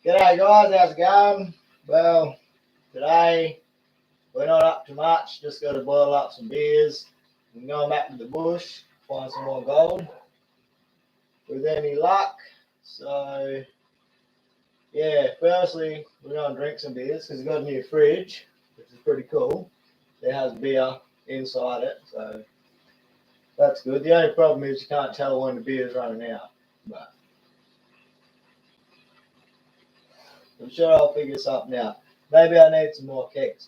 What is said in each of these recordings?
G'day guys, how's it going? Well, today we're not up to much, just got to boil up some beers. We're going back to the bush, find some more gold with any luck. So, yeah, firstly, we're going to drink some beers because we've got a new fridge, which is pretty cool. It has beer inside it, so that's good. The only problem is you can't tell when the beer's running out, but I'm sure I'll figure something out. Maybe I need some more kegs.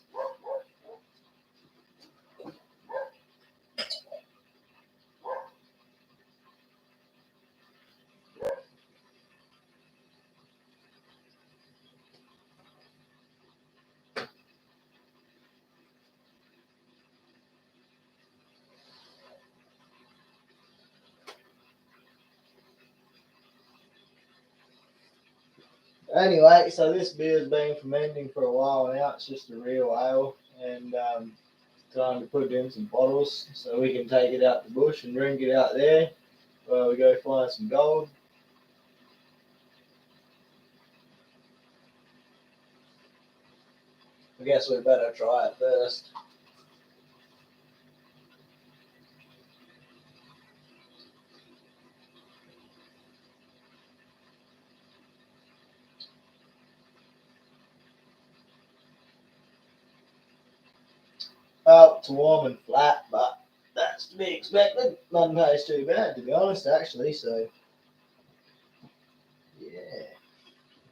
Anyway, so this beer's been fermenting for a while now. It's just a real ale, and time to put it in some bottles so we can take it out the bush and drink it out there while we go find some gold. I guess we better try it first. Well, it's warm and flat, but that's to be expected. Doesn't taste too bad, to be honest, actually. So, yeah,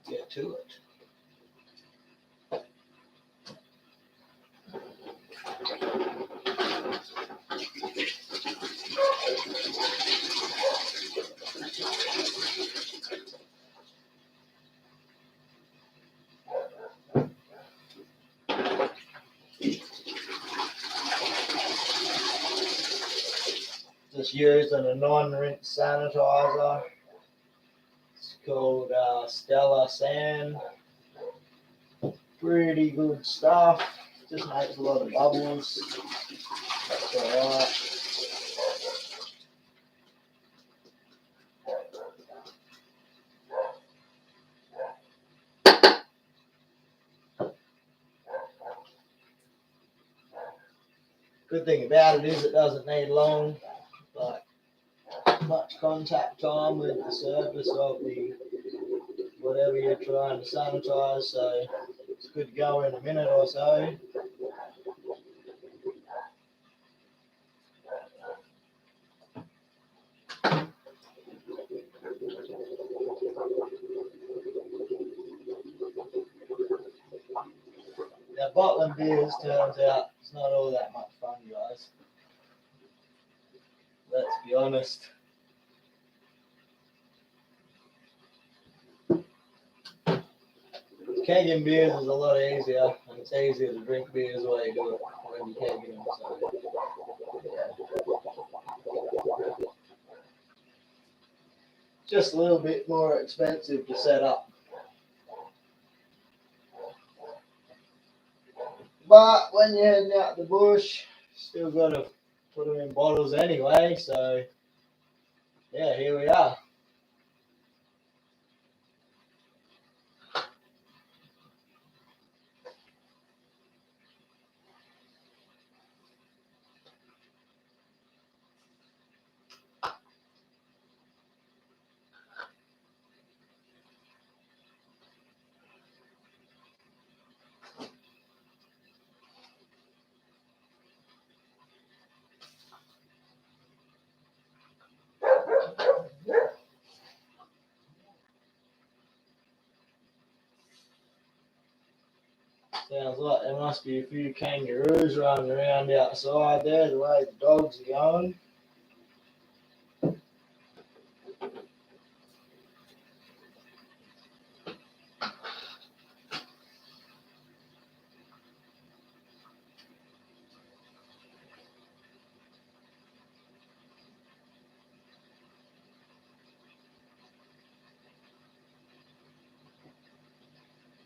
get to it. Just using a non-rinse sanitizer. It's called Stella Sand. Pretty good stuff. Just makes a lot of bubbles. That's alright. Good thing about it is it doesn't need much contact time with the surface of the whatever you're trying to sanitize, so it's good to go in a minute or so. Now, bottling beers turns out it's not all that much fun, guys. Let's be honest. Kegging beers is a lot easier, and it's easier to drink beers the way you do it when you're kegging them. So, yeah. Just a little bit more expensive to set up. But when you're heading out the bush, still got to put them in bottles anyway, so yeah, here we are. Sounds like there must be a few kangaroos running around outside there, the way the dogs are going.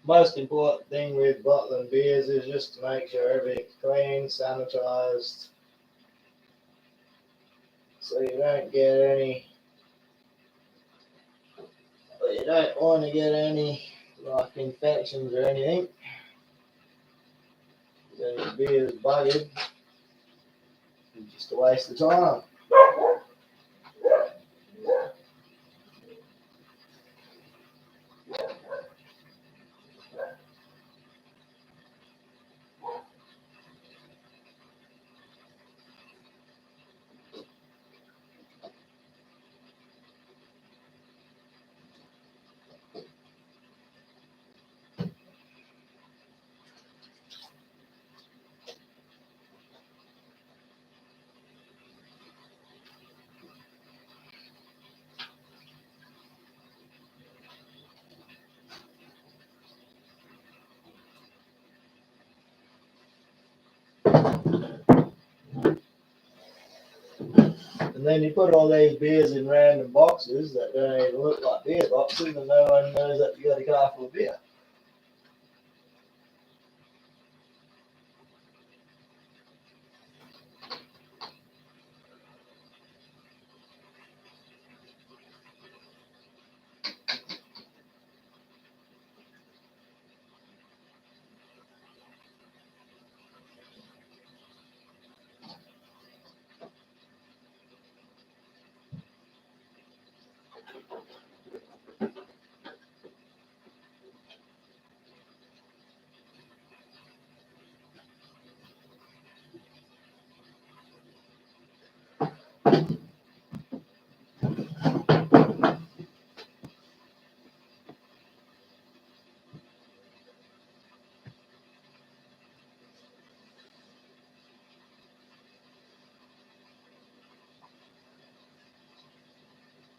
Most important thing with bottling beers is just to make sure everything's clean, sanitized, so you don't get any, you don't want to get any like infections or anything. Then the beer's buggered. It's just a waste of time. And then you put all these beers in random boxes that don't even look like beer boxes, and no one knows that you got a car full of beer.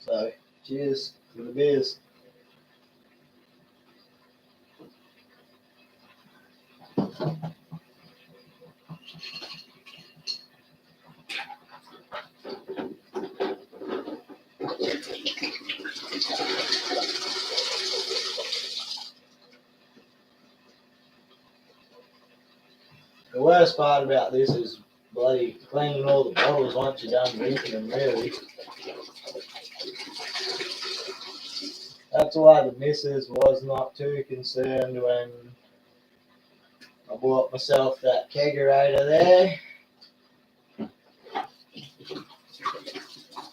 So, cheers to the beers. The worst part about this is bloody cleaning all the bottles once you're done drinking them, really. That's why the missus was not too concerned when I bought myself that kegerator there.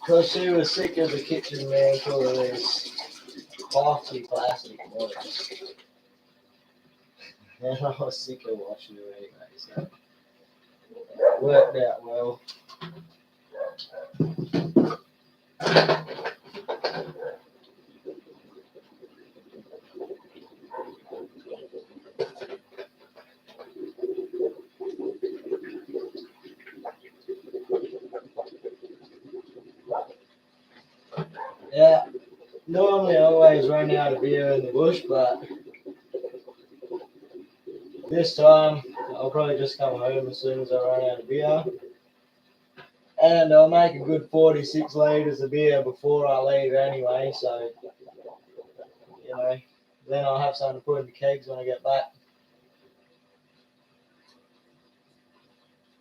Because she was sick of the kitchen man full of these boxy plastic bottles. And I was sick of washing them anyway, so it worked out well. Yeah, normally I always run out of beer in the bush, but this time I'll probably just come home as soon as I run out of beer. And I'll make a good 46 litres of beer before I leave anyway, so, you know, then I'll have something to put in the kegs when I get back.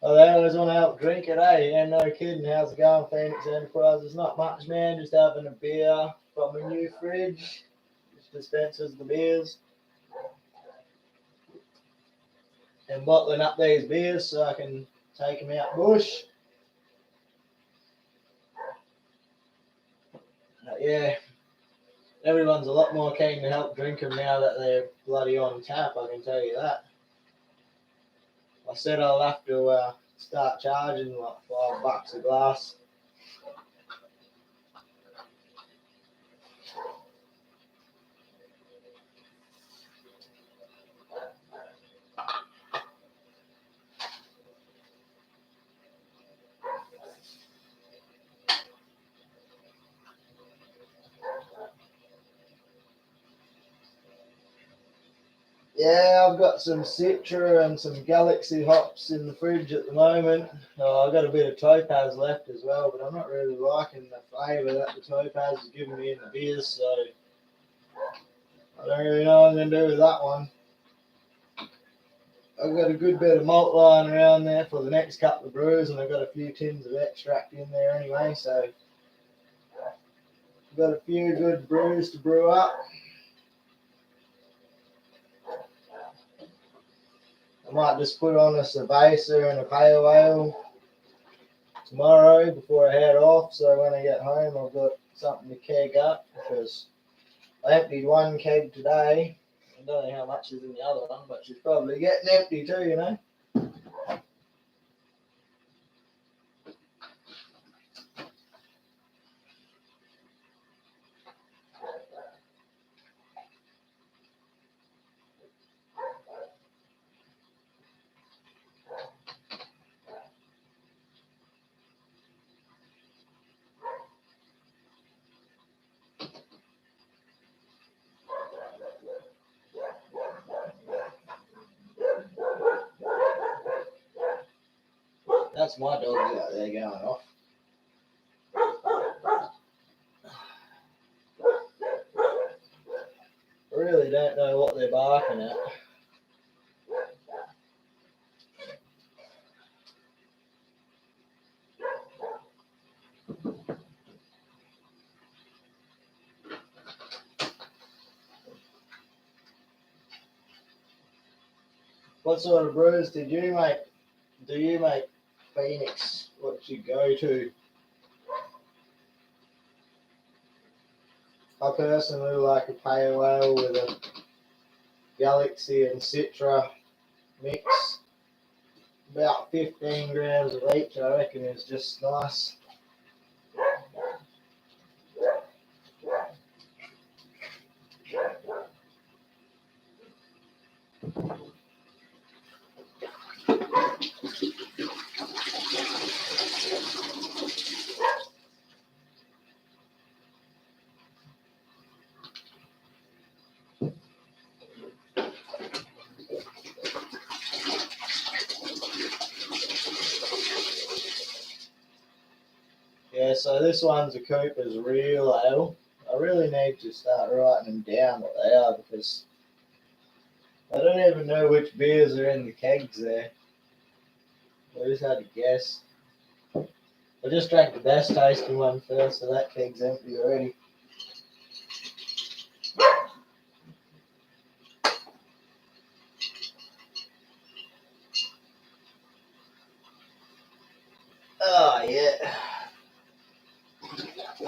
Oh, they always want to help drink it, eh? And no kidding, how's it going, Phoenix Enterprises? Not much, man, just having a beer from a new fridge, which dispenses the beers. And bottling up these beers so I can take them out bush. Yeah, everyone's a lot more keen to help drink them now that they're bloody on tap, I can tell you that. I said I'll have to start charging like $5 a glass. Yeah, I've got some Citra and some Galaxy hops in the fridge at the moment. I've got a bit of Topaz left as well, but I'm not really liking the flavour that the Topaz is giving me in the beers, so I don't really know what I'm going to do with that one. I've got a good bit of malt lying around there for the next couple of brews, and I've got a few tins of extract in there anyway, so I've got a few good brews to brew up. I might just put on a cerveza and a pale ale tomorrow before I head off, so when I get home I've got something to keg up, because I emptied one keg today. I don't know how much is in the other one, but she's probably getting empty too, you know. That's my dog out there going off. I really don't know what they're barking at. What sort of brews did you make? Do you make, Phoenix? What's your go-to? I personally like a pale ale with a Galaxy and Citra mix. About 15 grams of each, I reckon, is just nice. Yeah, so this one's a Cooper's Real Ale. I really need to start writing them down what they are, because I don't even know which beers are in the kegs there. I just had to guess. I just drank the best tasting one first, so that keg's empty already. Oh, yeah.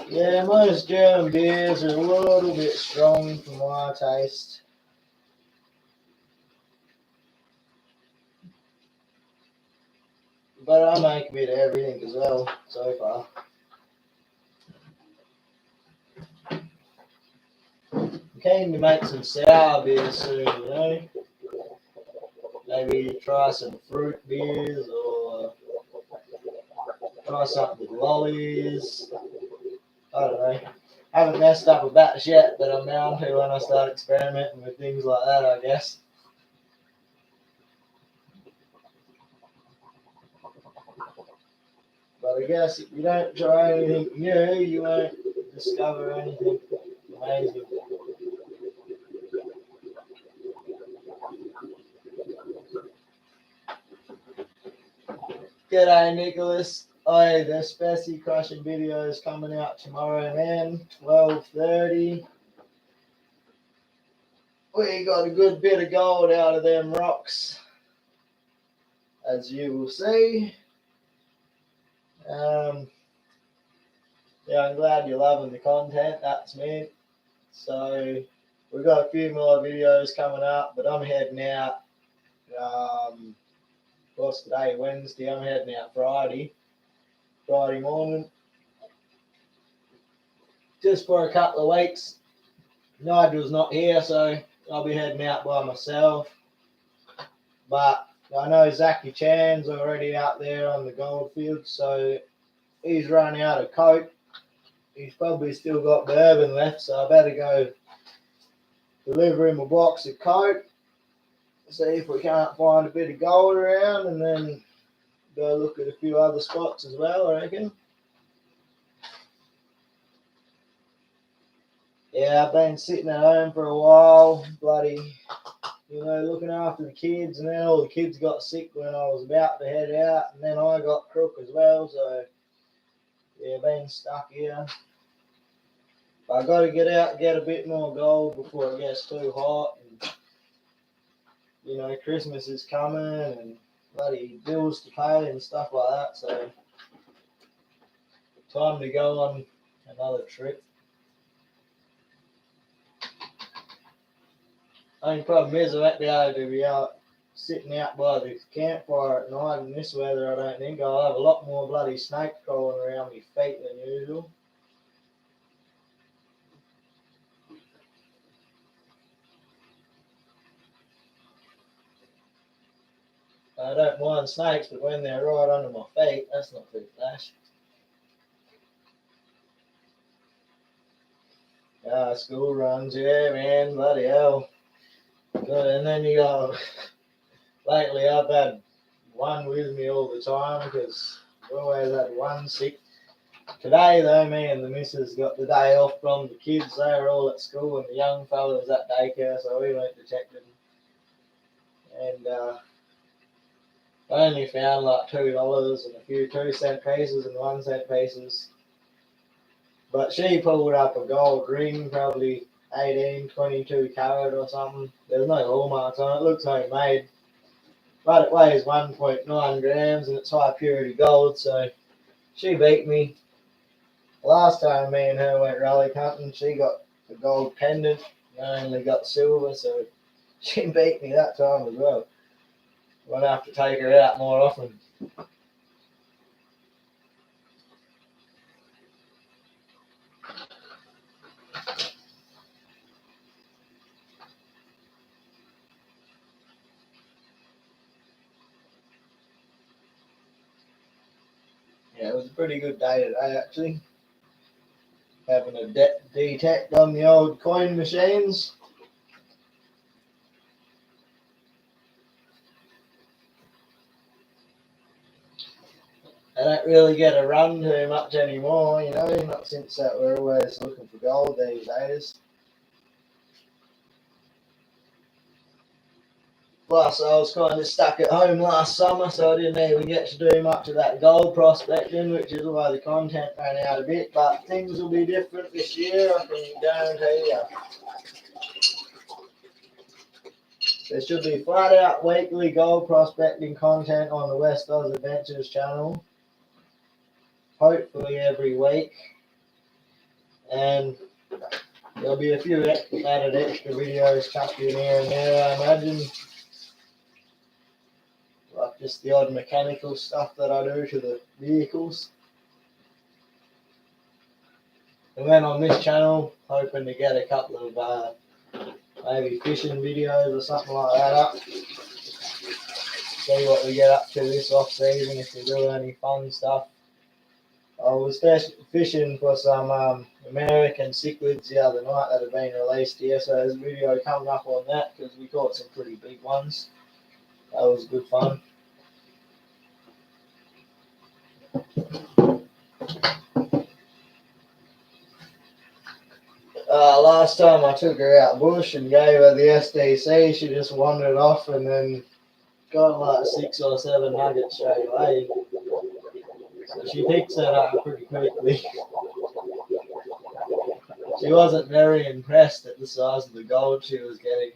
Yeah, most German beers are a little bit strong for my taste. But I make a bit of everything as well, so far. I'm keen to make some sour beers soon, you know? Maybe try some fruit beers, or try something with lollies. I don't know. I haven't messed up a batch yet, but I'm down to when I start experimenting with things like that, I guess. But I guess if you don't try anything new, you won't discover anything amazing. G'day, Nicholas. Oh, the Spessy crushing video is coming out tomorrow, man. 12:30. We got a good bit of gold out of them rocks, as you will see. Yeah, I'm glad you're loving the content. That's me. So we've got a few more videos coming up, but I'm heading out. What's today? Wednesday. I'm heading out Friday morning, just for a couple of weeks. Nigel's not here, so I'll be heading out by myself. But I know Zachy Chan's already out there on the goldfield, so he's run out of coke. He's probably still got bourbon left, so I better go deliver him a box of coke, see if we can't find a bit of gold around, and then go look at a few other spots as well, I reckon. Yeah, I've been sitting at home for a while, bloody, looking after the kids, and then all the kids got sick when I was about to head out, and then I got crook as well, so yeah, been stuck here. But I got to get out and get a bit more gold before it gets too hot. And you know, Christmas is coming and bloody bills to pay and stuff like that. So time to go on another trip. Only problem is I won't be able to be out sitting out by the campfire at night in this weather. I don't think I'll have a lot more bloody snakes crawling around my feet than usual. I don't mind snakes, but when they're right under my feet, that's not too flash. School runs, yeah, man, bloody hell. Good, and then you go. Lately, I've had one with me all the time because I've always had one sick. Today, though, me and the missus got the day off from the kids. They were all at school, and the young fella was at daycare, so we went to check them. And I only found like $2 and a few 2-cent pieces and 1-cent pieces. But she pulled up a gold ring, probably 18, 22 carat or something. There's no hallmarks on it. It looks homemade. But it weighs 1.9 grams and it's high purity gold, so she beat me. Last time me and her went rally hunting, she got the gold pendant and I only got silver, so she beat me that time as well. I'm gonna have to take her out more often. Yeah, it was a pretty good day today actually. Having a detect on the old coin machines. I don't really get a run too much anymore, you know, not since that we're always looking for gold these days. Plus, I was kind of stuck at home last summer, so I didn't even get to do much of that gold prospecting, which is why the content ran out a bit. But things will be different this year, I can guarantee you. There should be flat out weekly gold prospecting content on the West Oz Adventures channel. Hopefully every week. And there'll be a few added extra videos chucked in here and there, I imagine. Like just the odd mechanical stuff that I do to the vehicles. And then on this channel, hoping to get a couple of maybe fishing videos or something like that up. See what we get up to this off season, if we do any fun stuff. I was fishing for some American cichlids the other night that have been released here, so there's a video coming up on that because we caught some pretty big ones. That was good fun. Last time I took her out bush and gave her the SDC, she just wandered off and then got like 6 or 7 nuggets straight away. So she picks that up pretty quickly. She wasn't very impressed at the size of the gold she was getting.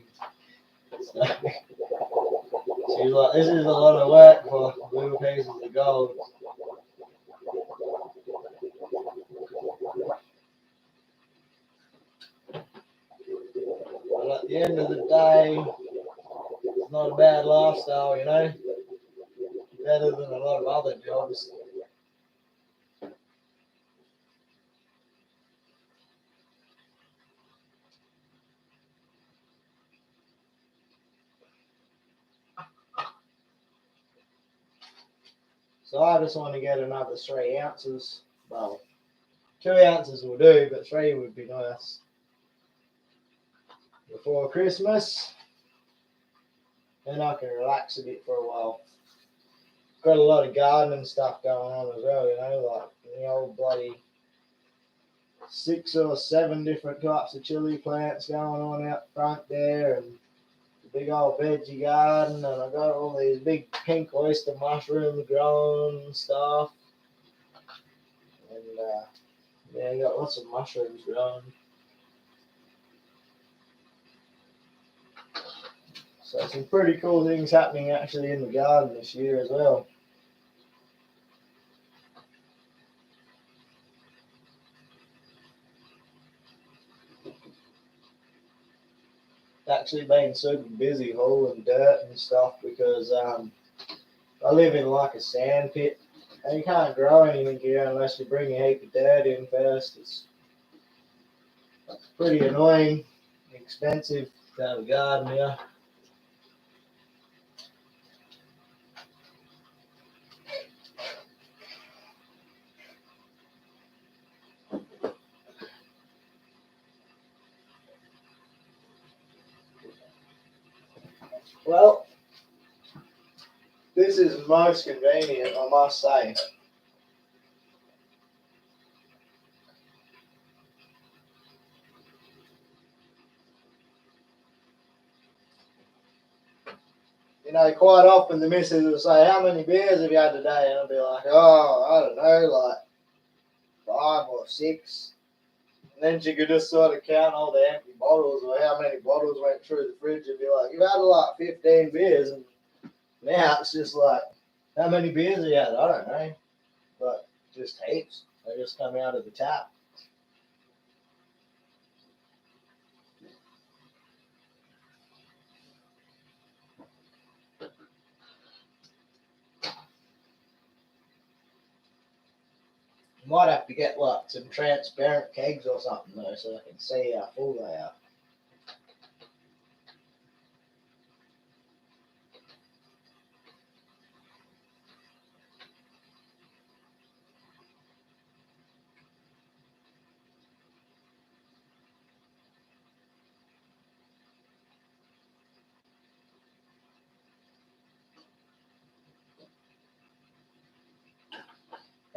So she was like, this is a lot of work for little pieces of gold. But at the end of the day, it's not a bad lifestyle, you know. Better than a lot of other jobs. So I just want to get another 3 ounces. Well, 2 ounces will do, but 3 would be nice. Before Christmas, then I can relax a bit for a while. Got a lot of gardening stuff going on as well, you know, like the old bloody 6 or 7 different types of chili plants going on out front there, and the big old veggie garden, and I got all these big pink oyster mushrooms growing and stuff. And yeah, I got lots of mushrooms growing. So some pretty cool things happening actually in the garden this year as well. Actually been super busy hauling dirt and stuff because I live in like a sand pit and you can't grow anything here unless you bring a heap of dirt in first. It's pretty annoying, expensive to have a garden here. Well, this is most convenient, I must say. You know, quite often the missus will say, "How many beers have you had today?" And I'll be like, "Oh, I don't know, like 5 or 6." And then she could just sort of count all the empty bottles or how many bottles went through the fridge and be like, "You've had like 15 beers." And now it's just like, "How many beers have you had?" I don't know, but just heaps. They just come out of the tap. Might have to get like some transparent kegs or something though, so I can see how full they are.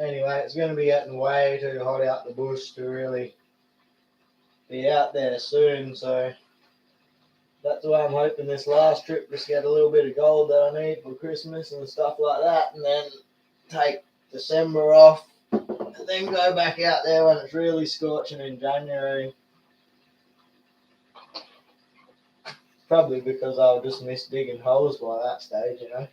Anyway, it's going to be getting way too hot out the bush to really be out there soon, so that's why I'm hoping this last trip just get a little bit of gold that I need for Christmas and stuff like that, and then take December off, and then go back out there when it's really scorching in January. Probably because I'll just miss digging holes by that stage, you know.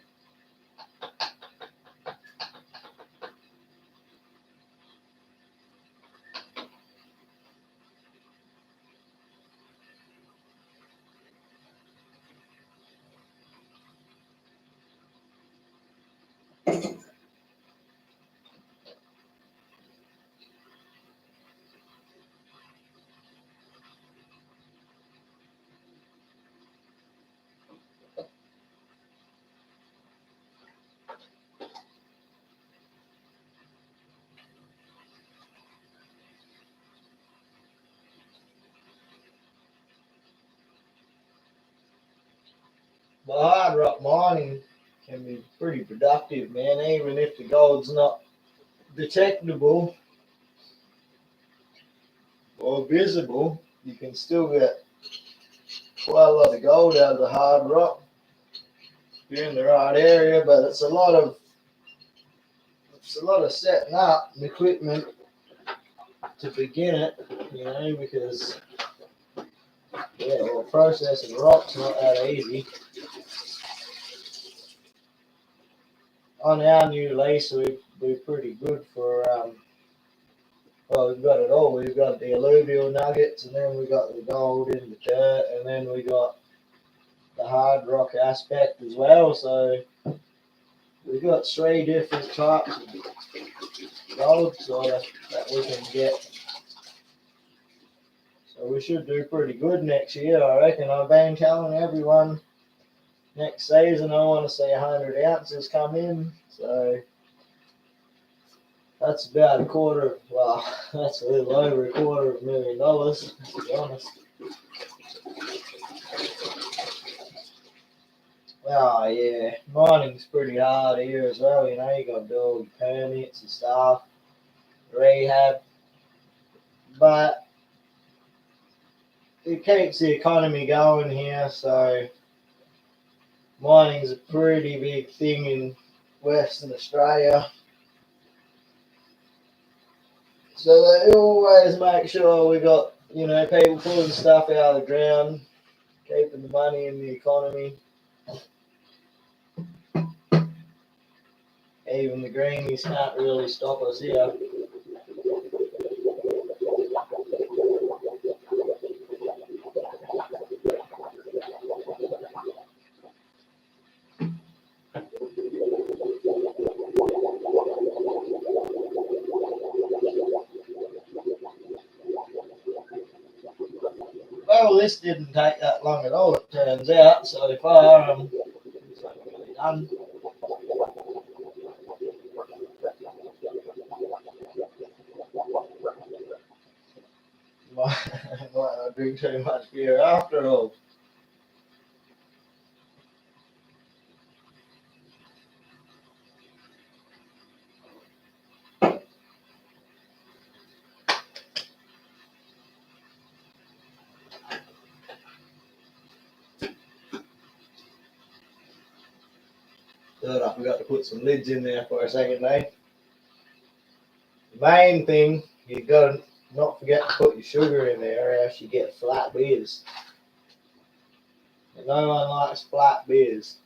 But hard rock mining can be pretty productive, man, even if the gold's not detectable or visible, you can still get quite a lot of gold out of the hard rock if you're in the right area, but it's a lot of setting up the equipment to begin it, you know, because processing rock's not that easy. On our new lease, we're pretty good for well, we've got it all. We've got the alluvial nuggets, and then we got the gold in the dirt, and then we got the hard rock aspect as well. So we've got 3 different types of gold sort of that we can get. So we should do pretty good next year, I reckon. I've been telling everyone next season I want to see 100 ounces come in. So that's about a quarter. Well, that's a little over $250,000, to be honest. Oh yeah, mining's pretty hard here as well. You know, you got to do all the permits and stuff, rehab, but it keeps the economy going here. So mining's a pretty big thing in Western Australia. So they always make sure we got, you know, people pulling stuff out of the ground, keeping the money in the economy. Even the greenies can't really stop us here. Well, this didn't take that long at all, it turns out, so far. Done. Might not drink too much beer after all. Thought I forgot to put some lids in there for a second, mate. The main thing, you gotta not forget to put your sugar in there or else you get flat beers. And no one likes flat beers.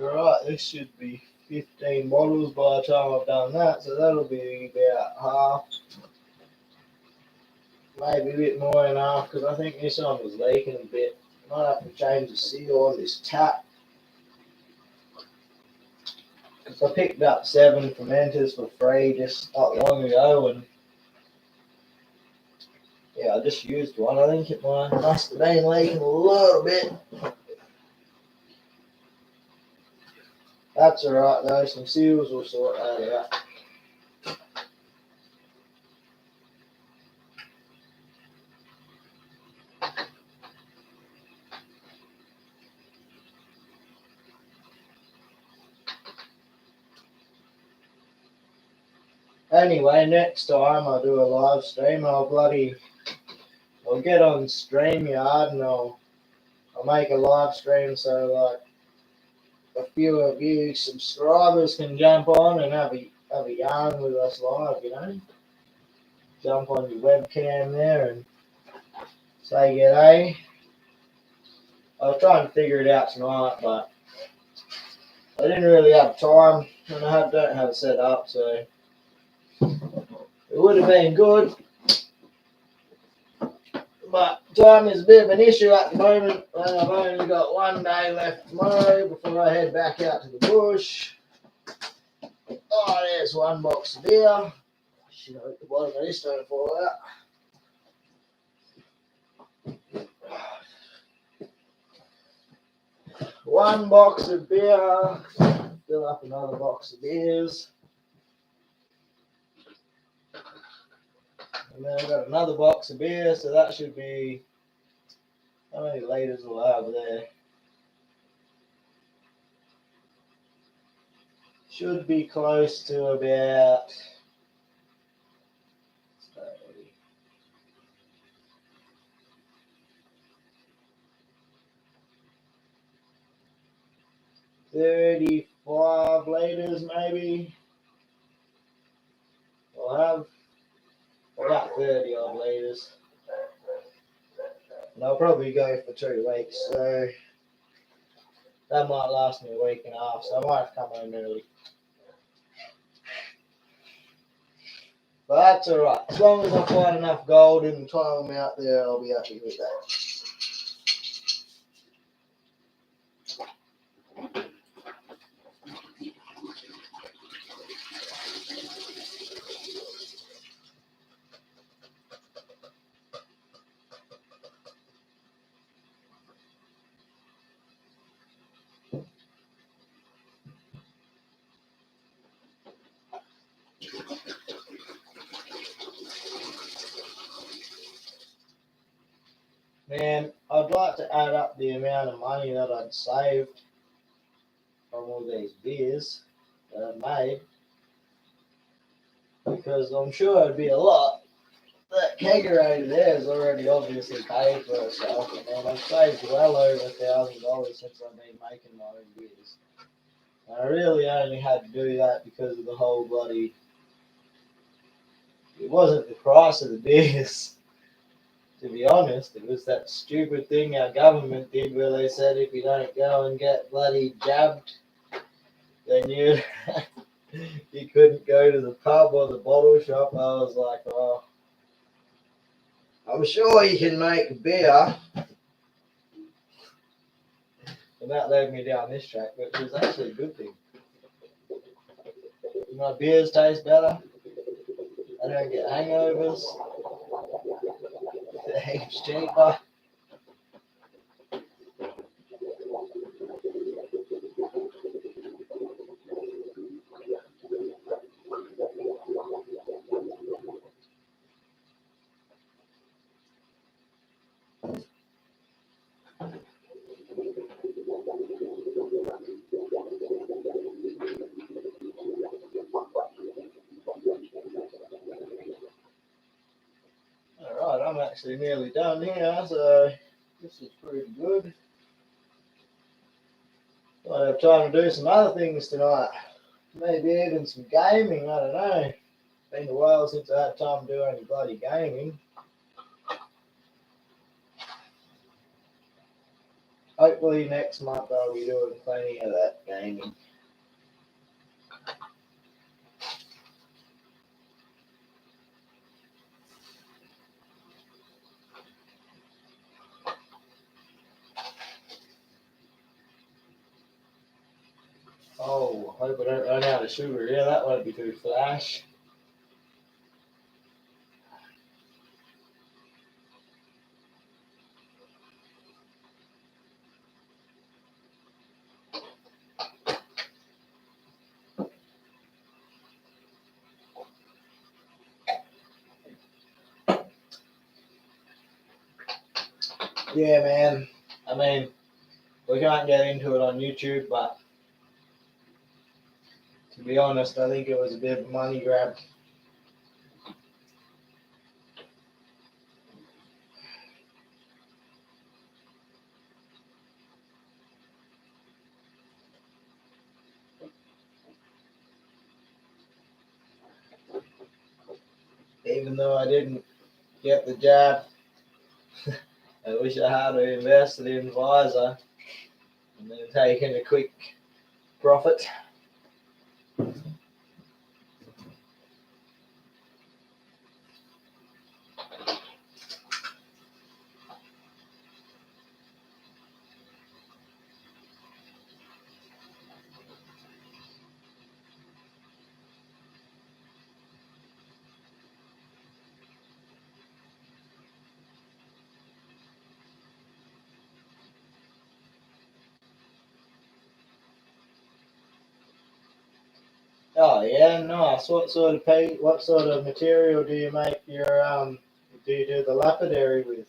Right, this should be 15 bottles by the time I've done that, so that'll be about half, maybe a bit more than half, because I think this one was leaking a bit. Might have to change the seal on this tap. Because I picked up 7 fermenters for free just not long ago, and yeah, I just used one. I think it must have been leaking a little bit. That's alright though, some seals will sort that out. Anyway, next time I do a live stream, I'll get on StreamYard and I'll make a live stream so like a few of you subscribers can jump on and have a yarn with us live, you know. Jump on your webcam there and say g'day. I was trying to figure it out tonight, but I didn't really have time and I don't have it set up, so it would have been good. But time is a bit of an issue at the moment, and I've only got one day left tomorrow before I head back out to the bush. Oh, there's one box of beer. Should have at the bottom of this, don't fall out. One box of beer. Fill up another box of beers. And then I've got another box of beer, so that should be, how many liters will I have there? Should be close to about 35 liters maybe. I'll have about 30 odd liters. And I'll probably go for 2 weeks, so that might last me a week and a half, so I might have to come home early. But that's alright. As long as I find enough gold in the time I'm out there, I'll be happy with that. Man, I'd like to add up the amount of money that I'd saved from all these beers that I made, because I'm sure it'd be a lot. That kegerator there is already obviously paid for itself, and I've saved well over $1,000 since I've been making my own beers. And I really only had to do that because of the whole bloody. It wasn't the price of the beers, to be honest. It was that stupid thing our government did where they said if you don't go and get bloody jabbed, then you you couldn't go to the pub or the bottle shop. I was like, oh, I'm sure you can make beer. And that led me down this track, which was actually a good thing. My beers taste better. I don't get hangovers. They're heaps cheaper. Alright, I'm actually nearly done here, so this is pretty good. Might have time to do some other things tonight. Maybe even some gaming, I don't know. Been a while since I had time to do any bloody gaming. Hopefully next month I'll be doing plenty of that gaming. Oh, hope I don't run out of sugar. Yeah, that won't be too flash. Yeah, man. I mean, we can't get into it on YouTube, but to be honest, I think it was a bit of a money grab. Even though I didn't get the jab, I wish I had invested in Pfizer and then taken a quick profit. Oh yeah, nice. What sort of material do you make your do you do the lapidary with?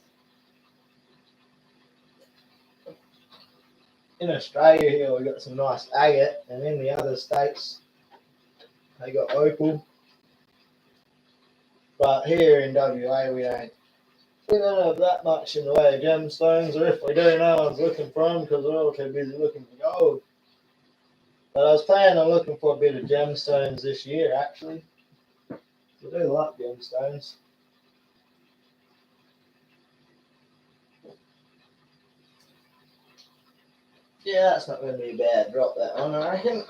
In Australia here we got some nice agate, and in the other states they got opal. But here in WA we don't have that much in the way of gemstones, or if we do, no one's looking for them because we're all too busy looking for gold. But I was planning on looking for a bit of gemstones this year, actually. I do like gemstones. Yeah, that's not going to be a bad drop, that one, I reckon.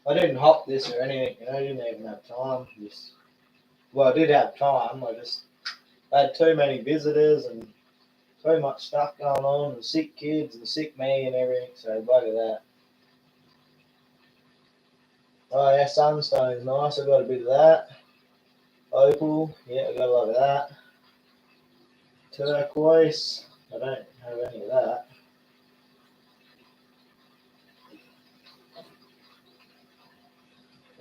I didn't hop this or anything, I didn't even have time. Well, I did have time, I just had too many visitors and too much stuff going on, and sick kids and sick me and everything, so bugger that. Oh yeah, sunstone's nice, I got a bit of that. Opal, yeah, I got a lot of that. Turquoise, I don't have any of that.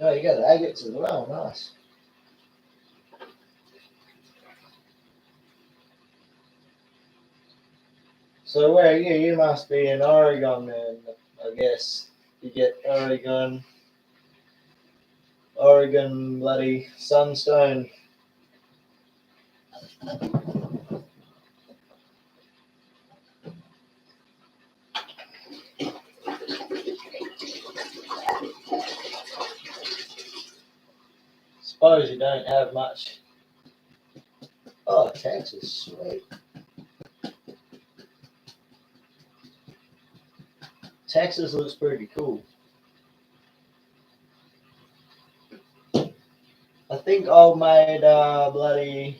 Oh, you got agates as well. Nice. So where are you? You must be in Oregon then, I guess. You get Oregon bloody sunstone. Suppose you don't have much. Oh, Texas, sweet. Texas looks pretty cool. I think old mate bloody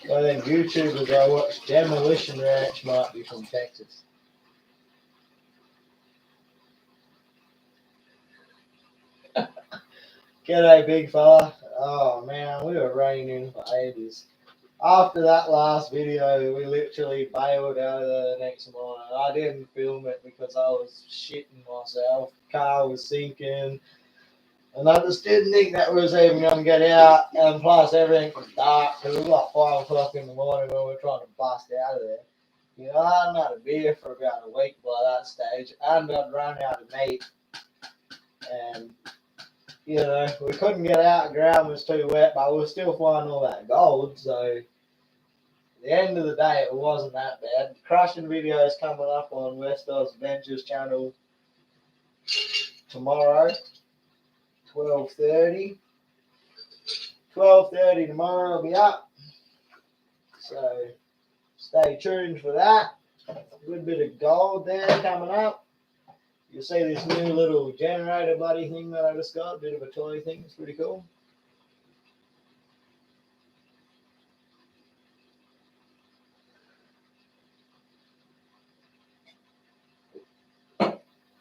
one of them YouTubers I watched, Demolition Ranch, might be from Texas. G'day, big fella. Oh man, we were raining for ages. After that last video, we literally bailed out of there the next morning. I didn't film it because I was shitting myself. Car was sinking. And I just didn't think that was even going to get out. And plus, everything was dark because it was like 5 o'clock in the morning when we were trying to bust out of there. You know, I hadn't had a beer for about a week by that stage. And I'd run out of meat. And, you know, we couldn't get out. The ground was too wet, but we were still finding all that gold. So, at the end of the day, it wasn't that bad. The crushing video is coming up on West Oz Adventures channel tomorrow, 12:30. 12:30 tomorrow will be up. So stay tuned for that. A good bit of gold there coming up. You'll see this new little generator buddy thing that I just got, a bit of a toy thing. It's pretty cool.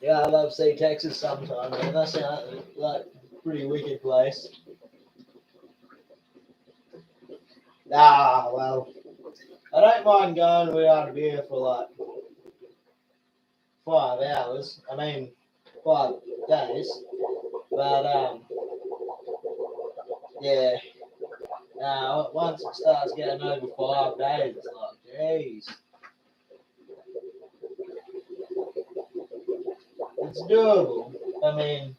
Yeah, I love see Texas sometime, man. That sounds like a pretty wicked place. Ah, well, I don't mind going without a beer for like 5 hours. I mean, 5 days. But yeah. Once it starts getting over 5 days, it's like, jeez. It's doable. I mean,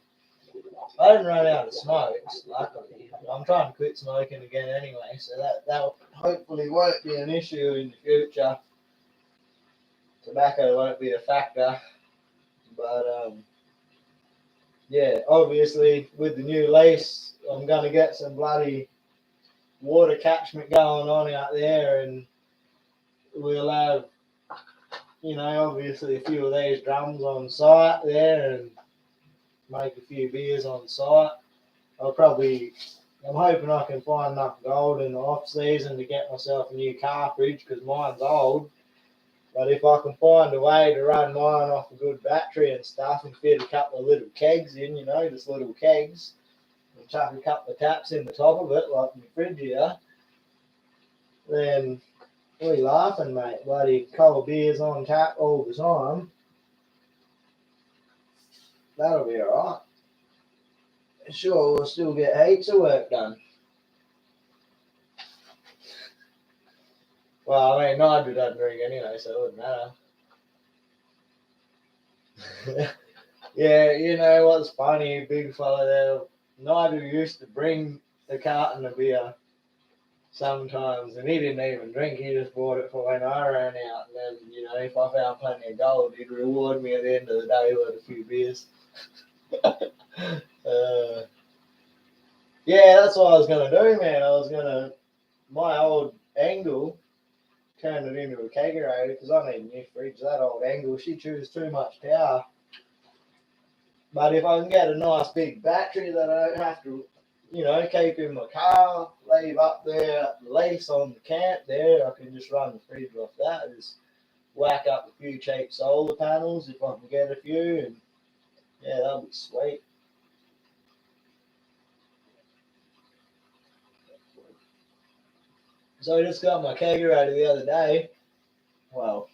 I didn't run out of smokes, luckily. I'm trying to quit smoking again anyway, so that hopefully won't be an issue in the future. Tobacco won't be a factor. But yeah, obviously with the new lease, I'm gonna get some bloody water catchment going on out there, and we'll have, you know, obviously a few of these drums on site there, and make a few beers on site. I'm hoping I can find enough gold in the off season to get myself a new cartridge because mine's old. But if I can find a way to run mine off a good battery and stuff and fit a couple of little kegs in, you know, just little kegs, and chuck a couple of taps in the top of it like my fridge here, then we laughing, mate. Bloody cold beers on tap all the time. That'll be alright. Sure, we'll still get heaps of work done. Well, I mean, Nigel doesn't drink anyway, so it wouldn't matter. Yeah, you know what's funny, big fella there? Nigel used to bring the carton of beer sometimes, and he didn't even drink. He just bought it for when I ran out. And then, you know, if I found plenty of gold, he'd reward me at the end of the day with a few beers. Yeah, that's what I was going to do, man. My old Angle, turn it into a kegerator because I need a new fridge. That old Angle, she chews too much power. But if I can get a nice big battery that I don't have to, you know, keep in my car, leave up there at the lease on the camp there, I can just run the fridge off that. Just whack up a few cheap solar panels if I can get a few, and yeah, that'll be sweet. So I just got my kegerator the other day. Well,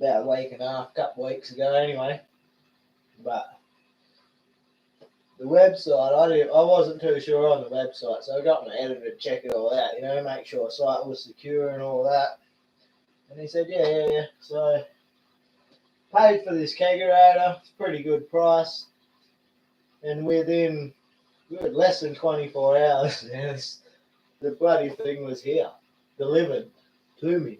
about a week and a half, couple weeks ago anyway. But the website, I wasn't too sure on the website, so I got my editor to check it all out, make sure the site was secure and all that. And he said, yeah. So paid for this kegerator, it's a pretty good price. And within less than 24 hours, yes, the bloody thing was here, delivered to me.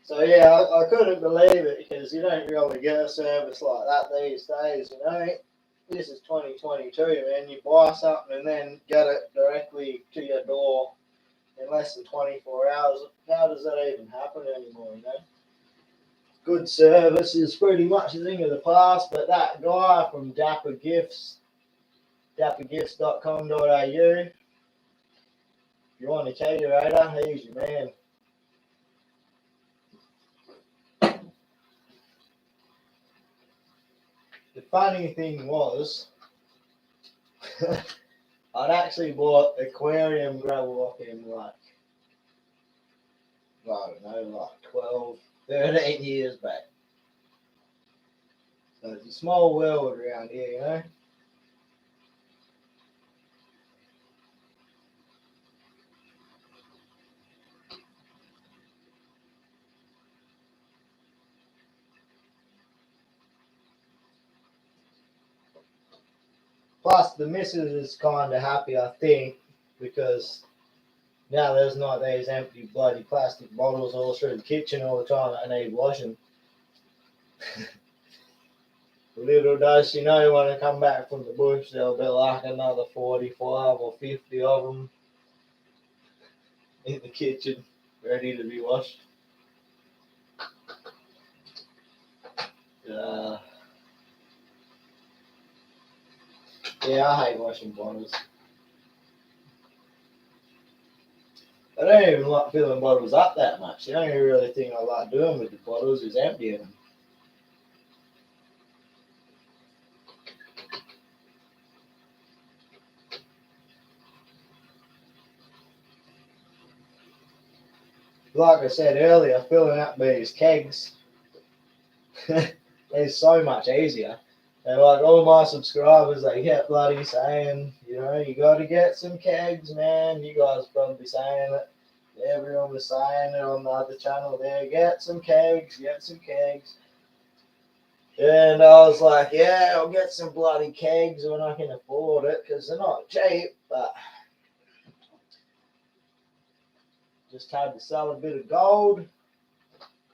So yeah, I couldn't believe it because you don't really get a service like that these days, This is 2022, man. You buy something and then get it directly to your door in less than 24 hours. How does that even happen anymore, Good service is pretty much a thing of the past, but that guy from Dapper Gifts, dappergifts.com.au, if you want a kegerator, he's your man. The funny thing was, I'd actually bought aquarium gravel off him like 12, 13 years back. So it's a small world around here, Plus, the missus is kind of happy, I think, because now there's not these empty bloody plastic bottles all through the kitchen all the time that I need washing. Little does she know when I come back from the bush, there'll be like another 45 or 50 of them in the kitchen, ready to be washed. Yeah, I hate washing bottles. I don't even like filling bottles up that much. The only really thing I like doing with the bottles is emptying them. Like I said earlier, filling up these kegs is so much easier. And like all my subscribers, they kept bloody saying, you got to get some kegs, man. You guys probably saying it. Everyone was saying it on the other channel there. Get some kegs. And I was like, yeah, I'll get some bloody kegs when I can afford it because they're not cheap, but just had to sell a bit of gold,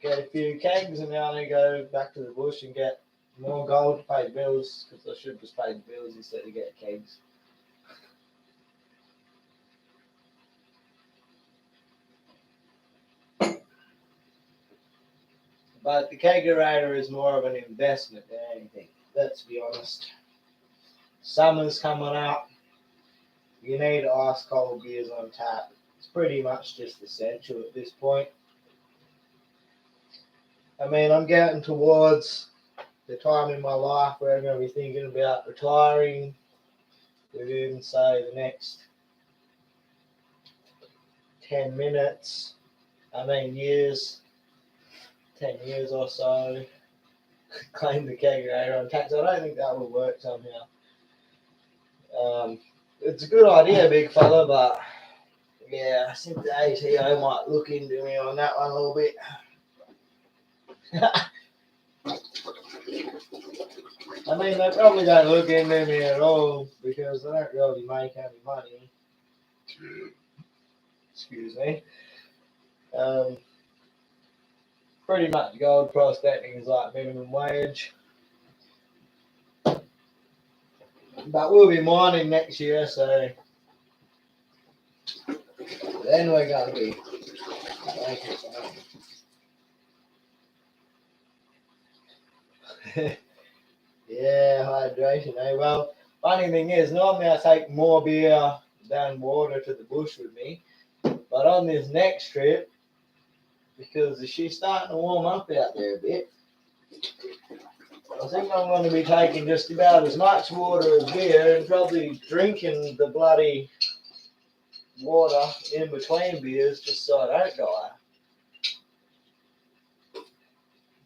get a few kegs, and now I go back to the bush and get more gold to pay the bills because I should just pay the bills instead of get kegs. But the kegerator is more of an investment than anything, let's be honest. Summer's coming up. You need ice cold beers on tap. It's pretty much just essential at this point. I mean, I'm getting towards the time in my life where I'm going to be thinking about retiring within, say, the next 10 minutes. 10 years or so. Claim the kegerator on tax. I don't think that will work somehow. It's a good idea, big fella, but yeah, I think the ATO might look into me on that one a little bit. I mean, they probably don't look into me at all because they don't really make any money. Excuse me. Pretty much gold prospecting is like minimum wage. But we'll be mining next year, so then we're going to be making some money. Yeah, hydration, Well, funny thing is, normally I take more beer than water to the bush with me. But on this next trip, because she's starting to warm up out there a bit, I think I'm going to be taking just about as much water as beer and probably drinking the bloody water in between beers just so I don't die.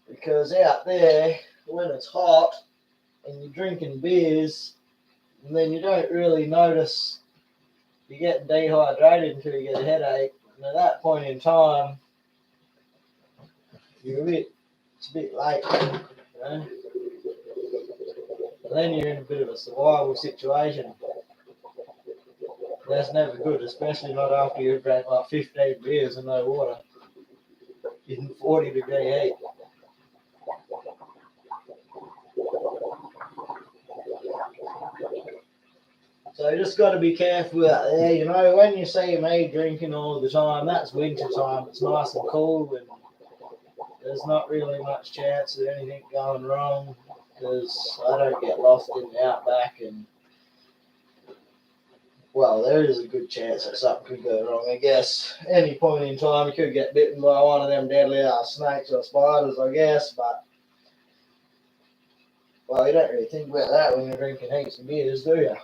Because out there, when it's hot and you're drinking beers, and then you don't really notice you're getting dehydrated until you get a headache. And at that point in time, it's a bit late, you know? And then you're in a bit of a survival situation. That's never good, especially not after you've drank like 15 beers and no water in 40-degree heat. So you just got to be careful out there. You know, when you see me drinking all the time, that's winter time. It's nice and cool, and there's not really much chance of anything going wrong because I don't get lost in the outback. And well, there is a good chance that something could go wrong. I guess any point in time you could get bitten by one of them deadly ass snakes or spiders. I guess, but well, you don't really think about that when you're drinking heaps of beers, do you?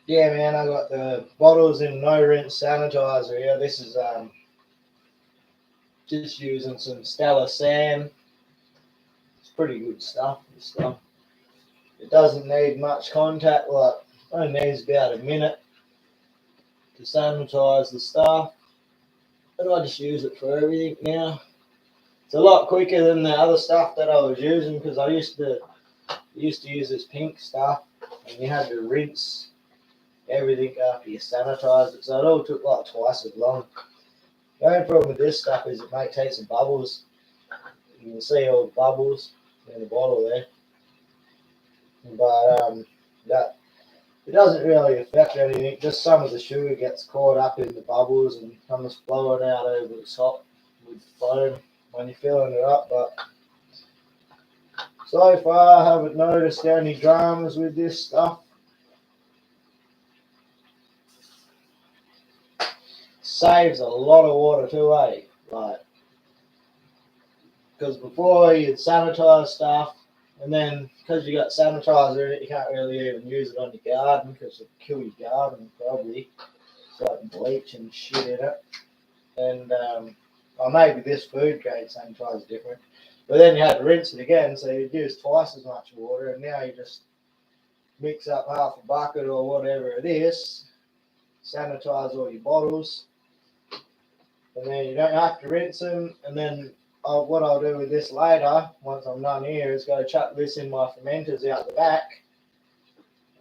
Yeah, man, I got the bottles in no rinse sanitizer here. This is just using some Stella San. It's pretty good stuff. This stuff. It doesn't need much contact. Like, it only needs about a minute to sanitize the stuff. And I just use it for everything now. It's a lot quicker than the other stuff that I was using because I used to use this pink stuff, and you had to rinse everything after you sanitized it. So it all took like twice as long. The only problem with this stuff is it may take some bubbles. You can see all the bubbles in the bottle there. But that it doesn't really affect anything. Just some of the sugar gets caught up in the bubbles and comes flowing out over the top with foam when you're filling it up. But so far, I haven't noticed any dramas with this stuff. Saves a lot of water too, eh? Like, because before you'd sanitize stuff, and then because you got sanitizer in it, you can't really even use it on your garden because it'll kill your garden probably. It's like bleach and shit in it. And or maybe this food grade sanitizer is different. But then you had to rinse it again, so you'd use twice as much water, and now you just mix up half a bucket or whatever it is, sanitize all your bottles, and then you don't have to rinse them. And then what I'll do with this later, once I'm done here, is go chuck this in my fermenters out the back,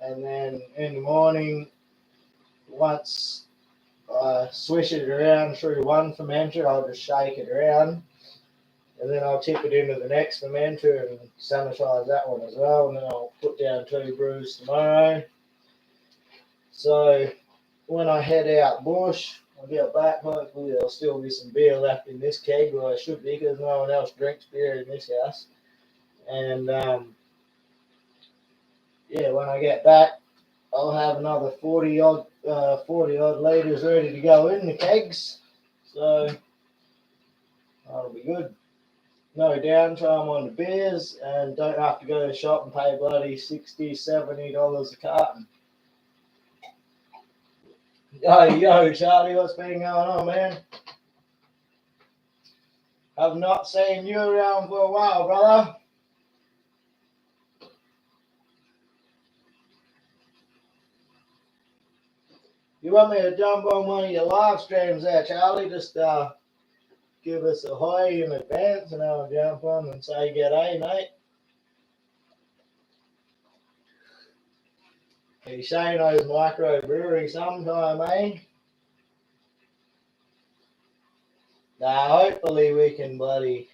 and then in the morning, once I swish it around through one fermenter, I'll just shake it around, and then I'll tip it into the next fermenter and sanitize that one as well, and then I'll put down 2 brews tomorrow. So when I head out bush, I'll get back, hopefully there'll still be some beer left in this keg, where I should be, because no one else drinks beer in this house. And yeah, when I get back, I'll have another 40 odd litres ready to go in the kegs. So that'll be good. No downtime on the beers, and don't have to go to the shop and pay bloody $60, $70 a carton. Yo, Charlie, what's been going on, man? I've not seen you around for a while, brother. You want me to jump on one of your live streams there, Charlie? Just give us a hi in advance, and I'll jump on and say g'day, mate. He's saying those microbrewery sometime, eh? Now, hopefully we can bloody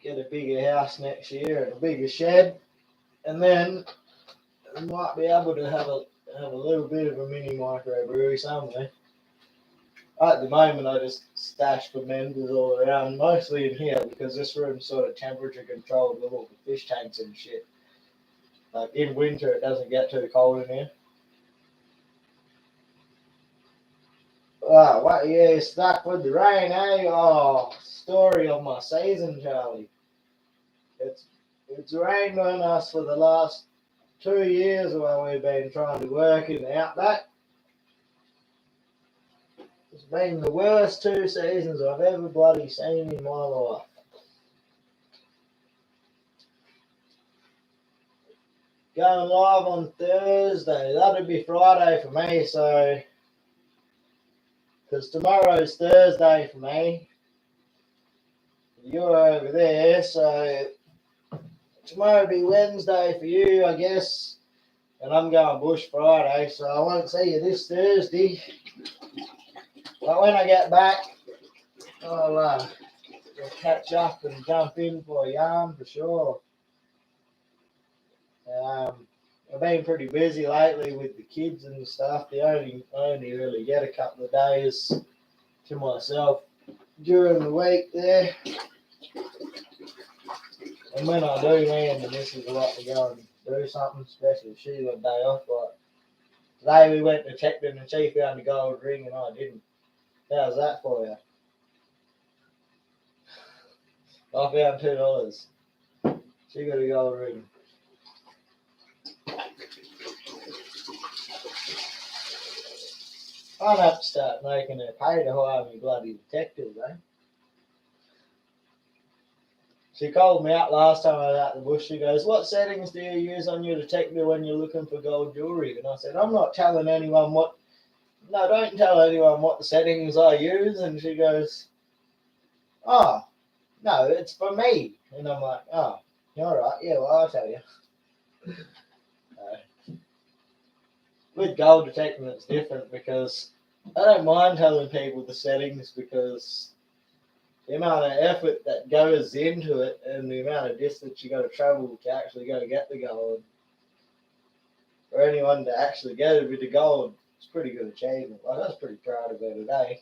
get a bigger house next year and a bigger shed, and then we might be able to have a little bit of a mini microbrewery somewhere. At the moment, I just stash fermenters all around, mostly in here because this room's sort of temperature controlled with all the fish tanks and shit. Like in winter, it doesn't get too cold in here. What? Yeah, stuck with the rain, eh? Oh, story of my season, Charlie. It's it's rained on us for the last 2 years while we've been trying to work in the outback. It's been the worst 2 seasons I've ever bloody seen in my life. Going live on Thursday. That'll be Friday for me, so because tomorrow's Thursday for me. You're over there, so tomorrow will be Wednesday for you, I guess. And I'm going bush Friday, so I won't see you this Thursday. But when I get back, I'll catch up and jump in for a yarn for sure. I've been pretty busy lately with the kids and stuff. I only really get a couple of days to myself during the week there. And when I do, me and the missus a lot to go and do something, especially if she got a day off. Like today we went to Tecton and she found a gold ring and I didn't. How's that for you? I found $2. She got a gold ring. I'd have to start making her pay to hire me bloody detectives, eh? She called me out last time I was out the bush. She goes, "What settings do you use on your detector when you're looking for gold jewellery?" And I said, "I'm not telling anyone what. No, don't tell anyone what the settings I use." And she goes, "Oh, no, it's for me." And I'm like, "Oh, all right, yeah, well, I'll tell you." With gold detecting, it's different because I don't mind telling people the settings because the amount of effort that goes into it and the amount of distance you got to travel to actually go get the gold. For anyone to actually get a bit of gold, it's a pretty good achievement. Like, I was pretty proud of her today.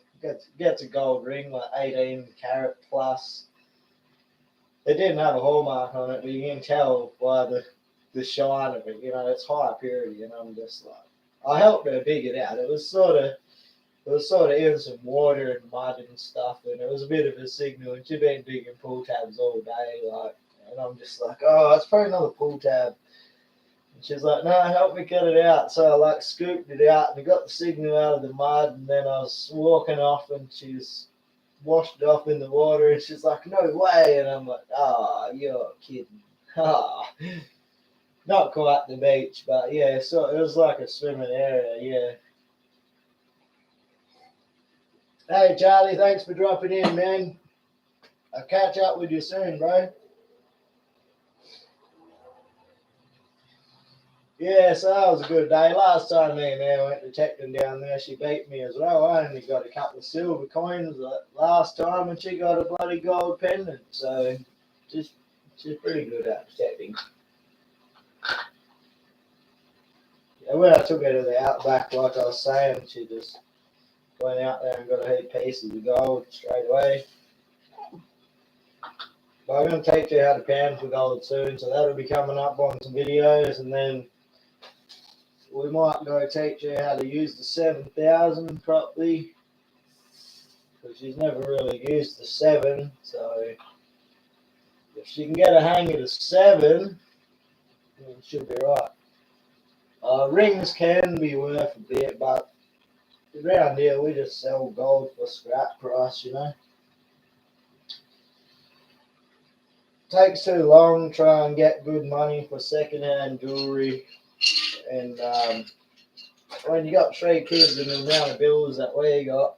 Gets a gold ring, like 18 carat plus. It didn't have a hallmark on it, but you can tell by the shine of it. You know, it's high purity, and I'm just like, I helped her dig it out. It was sort of in some water and mud and stuff, and it was a bit of a signal. And she'd been digging pull tabs all day, like, and I'm just like, "Oh, it's probably another pull tab." And she's like, "No, help me get it out." So I like scooped it out and I got the signal out of the mud, and then I was walking off, and she's washed it off in the water, and she's like, "No way!" And I'm like, "Oh, you're kidding." Oh. Not quite the beach, but yeah, so it was like a swimming area, yeah. Hey Charlie, thanks for dropping in, man. I'll catch up with you soon, bro. Yeah, so that was a good day. Last time me and man went to Tecton down there, she beat me as well. I only got a couple of silver coins last time, and she got a bloody gold pendant. So she's pretty good at detecting. And when I took her to the outback, like I was saying, she just went out there and got a heap pieces of gold straight away. But I'm going to teach you how to pan for gold soon, so that'll be coming up on some videos, and then we might go teach you how to use the 7000 properly, because she's never really used the 7, so if she can get a hang of the 7, it should be right. Rings can be worth a bit, but around here we just sell gold for scrap price, you know. Takes too long to try and get good money for second-hand jewelry, and when you got 3 kids and the amount of bills that we got,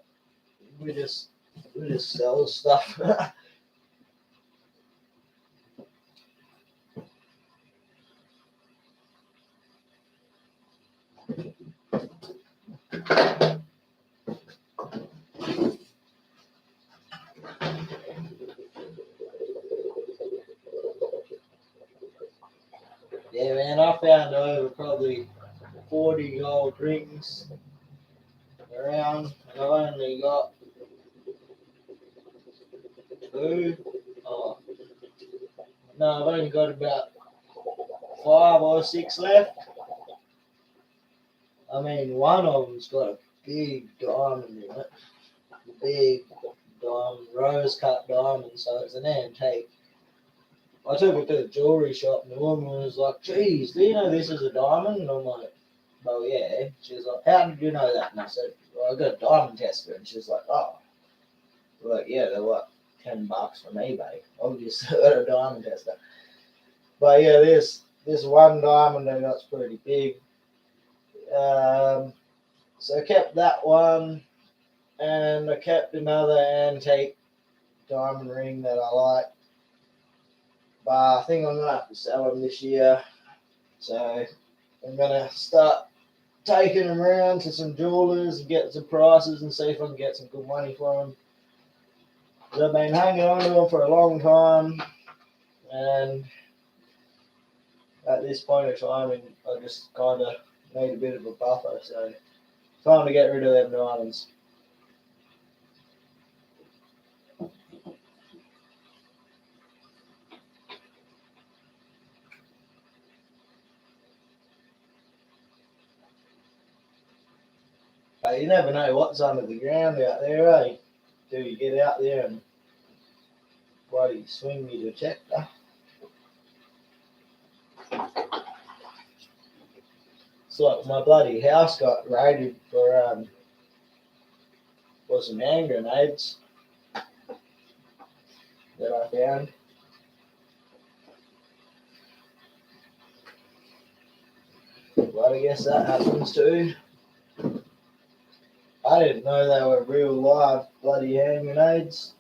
we just sell stuff. Yeah, man, I found over probably 40 gold rings around, and I've only got 2. Oh, no, I've only got about 5 or 6 left. I mean, one of them's got a big diamond in it. Big diamond, rose cut diamond, so it's an antique. I took it to the jewellery shop and the woman was like, geez, do you know this is a diamond? And I'm like, well, yeah. She's like, how did you know that? And I said, well, I got a diamond tester. And she's like, oh. Like, yeah, they're like $10 from eBay. Obviously, got a diamond tester. But yeah, this one diamond I got's pretty big. So I kept that one, and I kept another antique diamond ring that I like. But I think I'm gonna have to sell them this year. So I'm gonna start taking them around to some jewelers and get some prices and see if I can get some good money for them. I've been hanging on to them for a long time, and at this point in time, I just kind of need a bit of a buffer. So time to get rid of them diamonds. But you never know what's under the ground out there, eh? Till you get out there and bloody swing your detector. It's like my bloody house got raided for some hand grenades that I found. But I guess that happens too. I didn't know they were real live bloody hand grenades.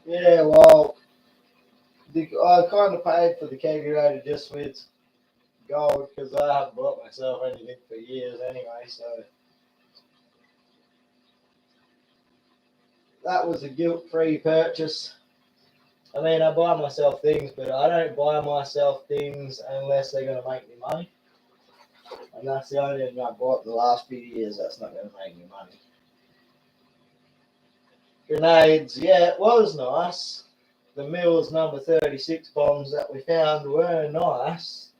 Yeah, well, I kind of paid for the kegerator just with gold because I haven't bought myself anything for years anyway, so that was a guilt-free purchase. I mean, I buy myself things, but I don't buy myself things unless they're going to make me money. And that's the only thing I bought in the last few years that's not going to make me money. Grenades, yeah, it was nice. The Mills number 36 bombs that we found were nice.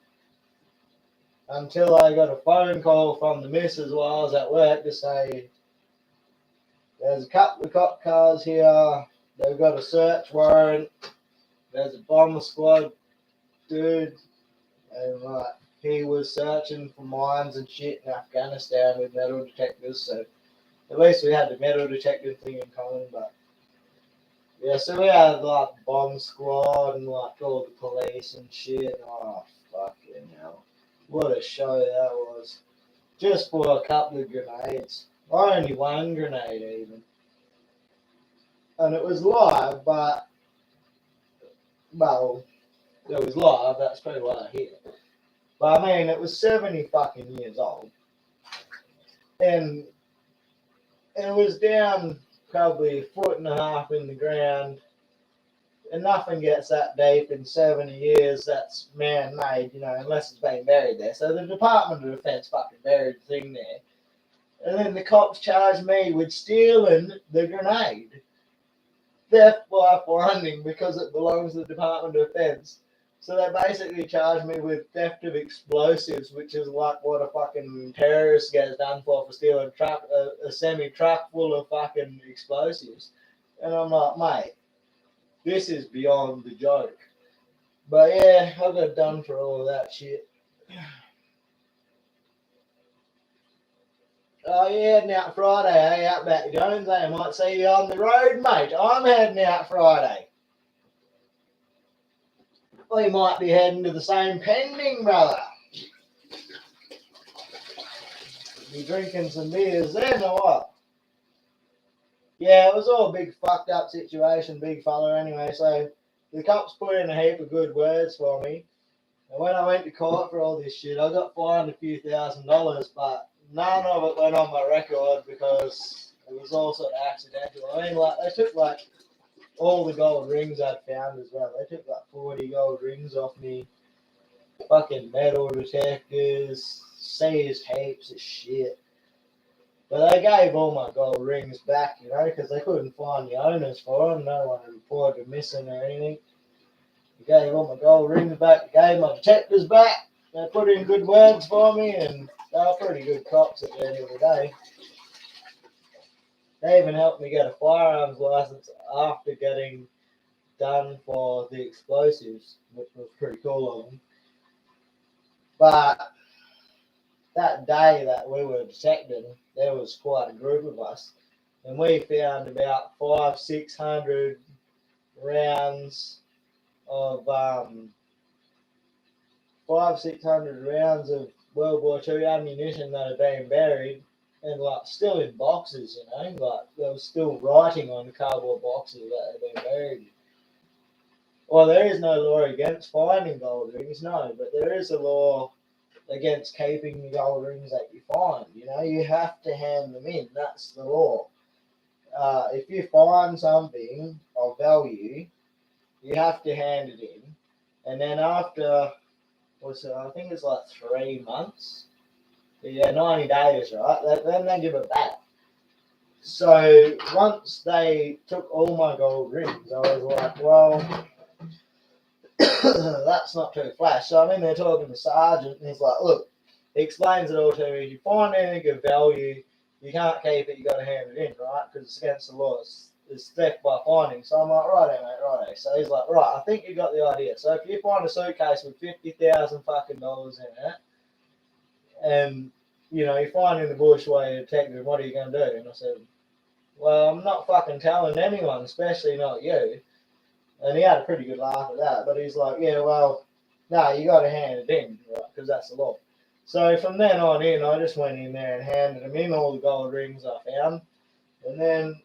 Until I got a phone call from the missus while I was at work to say, there's a couple of cop cars here, they've got a search warrant, there's a bomber squad dude, and like, he was searching for mines and shit in Afghanistan with metal detectors, so at least we had the metal detector thing in common. But yeah, so we had like bomb squad and like all the police and shit. Oh, fucking hell. What a show that was. Just for a couple of grenades. Only one grenade even. And it was live, but, well, it was live, that's probably what I hit. But I mean, it was 70 fucking years old. And it was down probably a foot and a half in the ground. And nothing gets that deep in 70 years that's man-made, you know, unless it's been buried there. So the Department of Defense fucking buried the thing there. And then the cops charged me with stealing the grenade. Theft by finding because it belongs to the Department of Defense. So they basically charged me with theft of explosives, which is like what a fucking terrorist gets done for stealing a semi-truck full of fucking explosives. And I'm like, mate, this is beyond the joke. But yeah, I got done for all of that shit. Oh, you heading out Friday, eh? Out back to Jones, I might see you on the road, mate. I'm heading out Friday. We might be heading to the same pending, brother. Be drinking some beers then or what? Yeah, it was all a big fucked up situation, big fella anyway, so the cops put in a heap of good words for me. And when I went to court for all this shit, I got fined a few $1,000s, but none of it went on my record because it was all sort of accidental. I mean, like, they took like all the gold rings I'd found as well. They took like 40 gold rings off me. fucking metal detectors, seized heaps of shit. But they gave all my gold rings back, you know, because they couldn't find the owners for them. No one had reported them missing or anything. They gave all my gold rings back, gave my detectors back. They put in good words for me, and they were pretty good cops at the end of the day. They even helped me get a firearms license after getting done for the explosives, which was pretty cool of them. But that day that we were detecting, there was quite a group of us, and we found about 500-600 rounds of 500-600 rounds of World War II ammunition that had been buried, and like still in boxes, you know, like there was still writing on the cardboard boxes that had been buried. Well, there is no law against finding gold rings, no, but there is a law against keeping the gold rings that you find. You know, you have to hand them in. That's the law. If you find something of value, you have to hand it in, and then after, I think it's like 3 months. Yeah, 90 days, right? Then they give it back. So once they took all my gold rings, I was like, well, that's not too flash. So I'm in there talking to the sergeant, and he's like, look, he explains it all to me. If you find anything of value, you can't keep it, you got to hand it in, right? Because it's against the law. It's theft by finding. So I'm like, righto, mate, righto. So he's like, right, I think you got the idea. So if you find a suitcase with $50,000 fucking dollars in it, and you know, you find in the bush while you're detecting, what are you going to do? And I said, well, I'm not fucking telling anyone, especially not you. And he had a pretty good laugh at that. But he's like, yeah, well, no, you got to hand it in, right? Because that's the law. So from then on in, I just went in there and handed him in all the gold rings I found. And then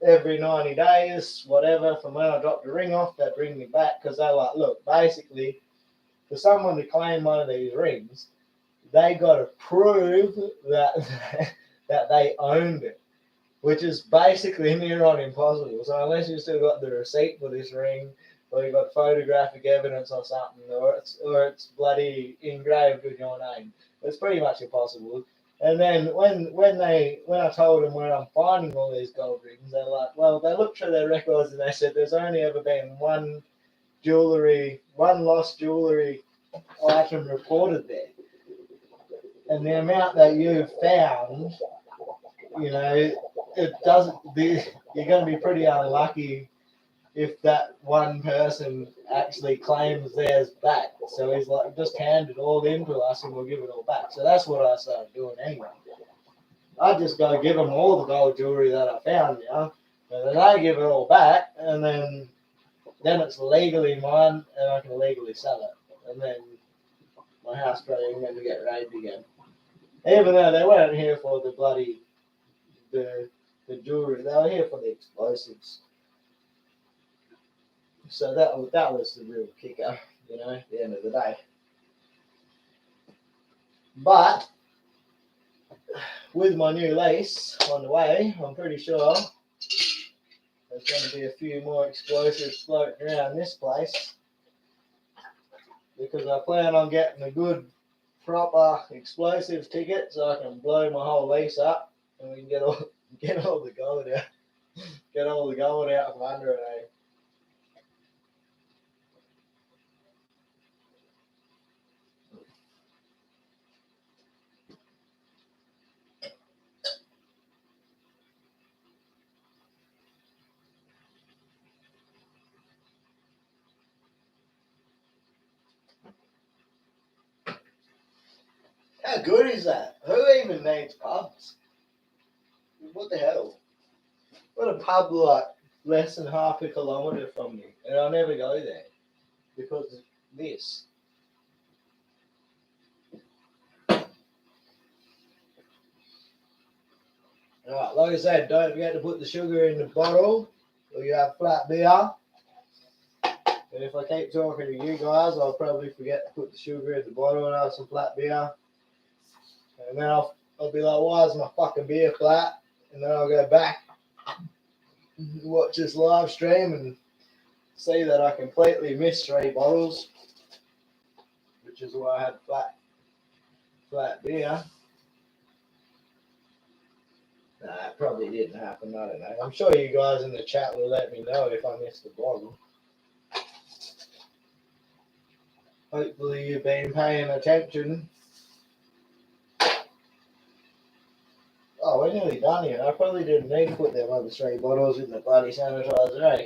every 90 days, whatever, from when I dropped the ring off, they'd bring me back because they're like, look, basically, for someone to claim one of these rings, they got to prove that that they owned it, which is basically near on impossible. So unless you still got the receipt for this ring, or you got photographic evidence or something, or it's bloody engraved with your name, it's pretty much impossible. And then when I told them where I'm finding all these gold rings, they're like, well, they looked through their records and they said there's only ever been one lost jewelry item reported there. And the amount that you've found, you know, it doesn't. You're going to be pretty unlucky if that one person actually claims theirs back. So he's like, just hand it all in to us and we'll give it all back. So that's what I started doing anyway. I just go give them all the gold jewelry that I found, you know, and then I give it all back, and then it's legally mine, and I can legally sell it, and then my house probably ain't going to get raided again. Even though they weren't here for the bloody the jewelry, they were here for the explosives. So that was the real kicker, you know, at the end of the day. But with my new lease on the way, I'm pretty sure there's going to be a few more explosives floating around this place, because I plan on getting a good proper explosives ticket so I can blow my whole lease up and we can get all the gold out. Get all the gold out from under it, eh? How good is that? Who even needs pubs? What the hell? What a pub like less than half a kilometre from me, and I'll never go there because of this. Alright, like I said, don't forget to put the sugar in the bottle or you have flat beer. And if I keep talking to you guys, I'll probably forget to put the sugar in the bottle and have some flat beer. And then I'll be like, why is my fucking beer flat? And then I'll go back and watch this live stream and see that I completely missed 3 bottles. which is why I had flat beer. Nah, it probably didn't happen. I don't know. I'm sure you guys in the chat will let me know if I missed the bottle. Hopefully you've been paying attention. Oh, we're nearly done here. I probably didn't need to put them other 3 bottles in the bloody sanitizer, eh?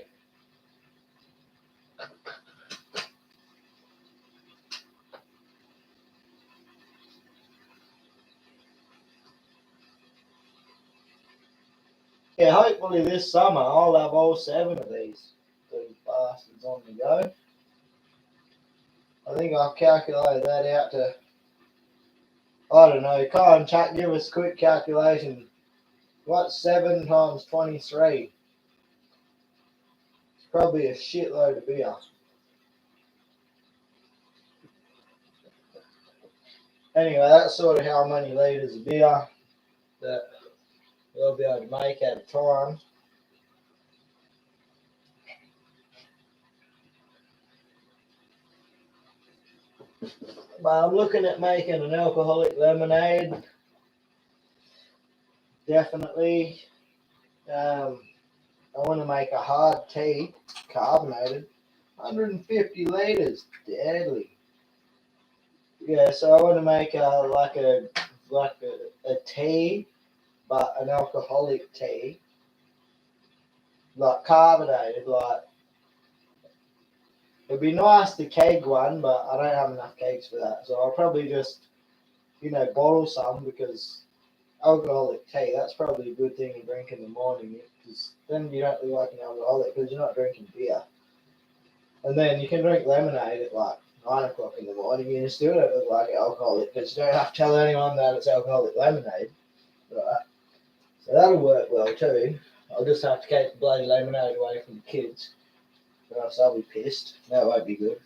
Yeah, hopefully this summer I'll have all 7 of these bastards on the go. I think I've calculated that out to, I don't know, Kyle and chat, give us a quick calculation. What's 7 times 23? It's probably a shitload of beer. Anyway, that's sort of how many litres of beer that we'll be able to make at a time. But I'm looking at making an alcoholic lemonade. Definitely. I want to make a hard tea, carbonated. 150 litres, deadly. Yeah, so I want to make a tea, but an alcoholic tea, like carbonated. Like it'd be nice to keg one, but I don't have enough kegs for that. So I'll probably just, bottle some, because alcoholic tea, that's probably a good thing to drink in the morning, because then you don't look like an alcoholic because you're not drinking beer. And then you can drink lemonade at like 9 o'clock in the morning and you still don't look like an alcoholic because you don't have to tell anyone that it's alcoholic lemonade. Right? So that'll work well too. I'll just have to keep the bloody lemonade away from the kids, or else I'll be pissed. That won't be good.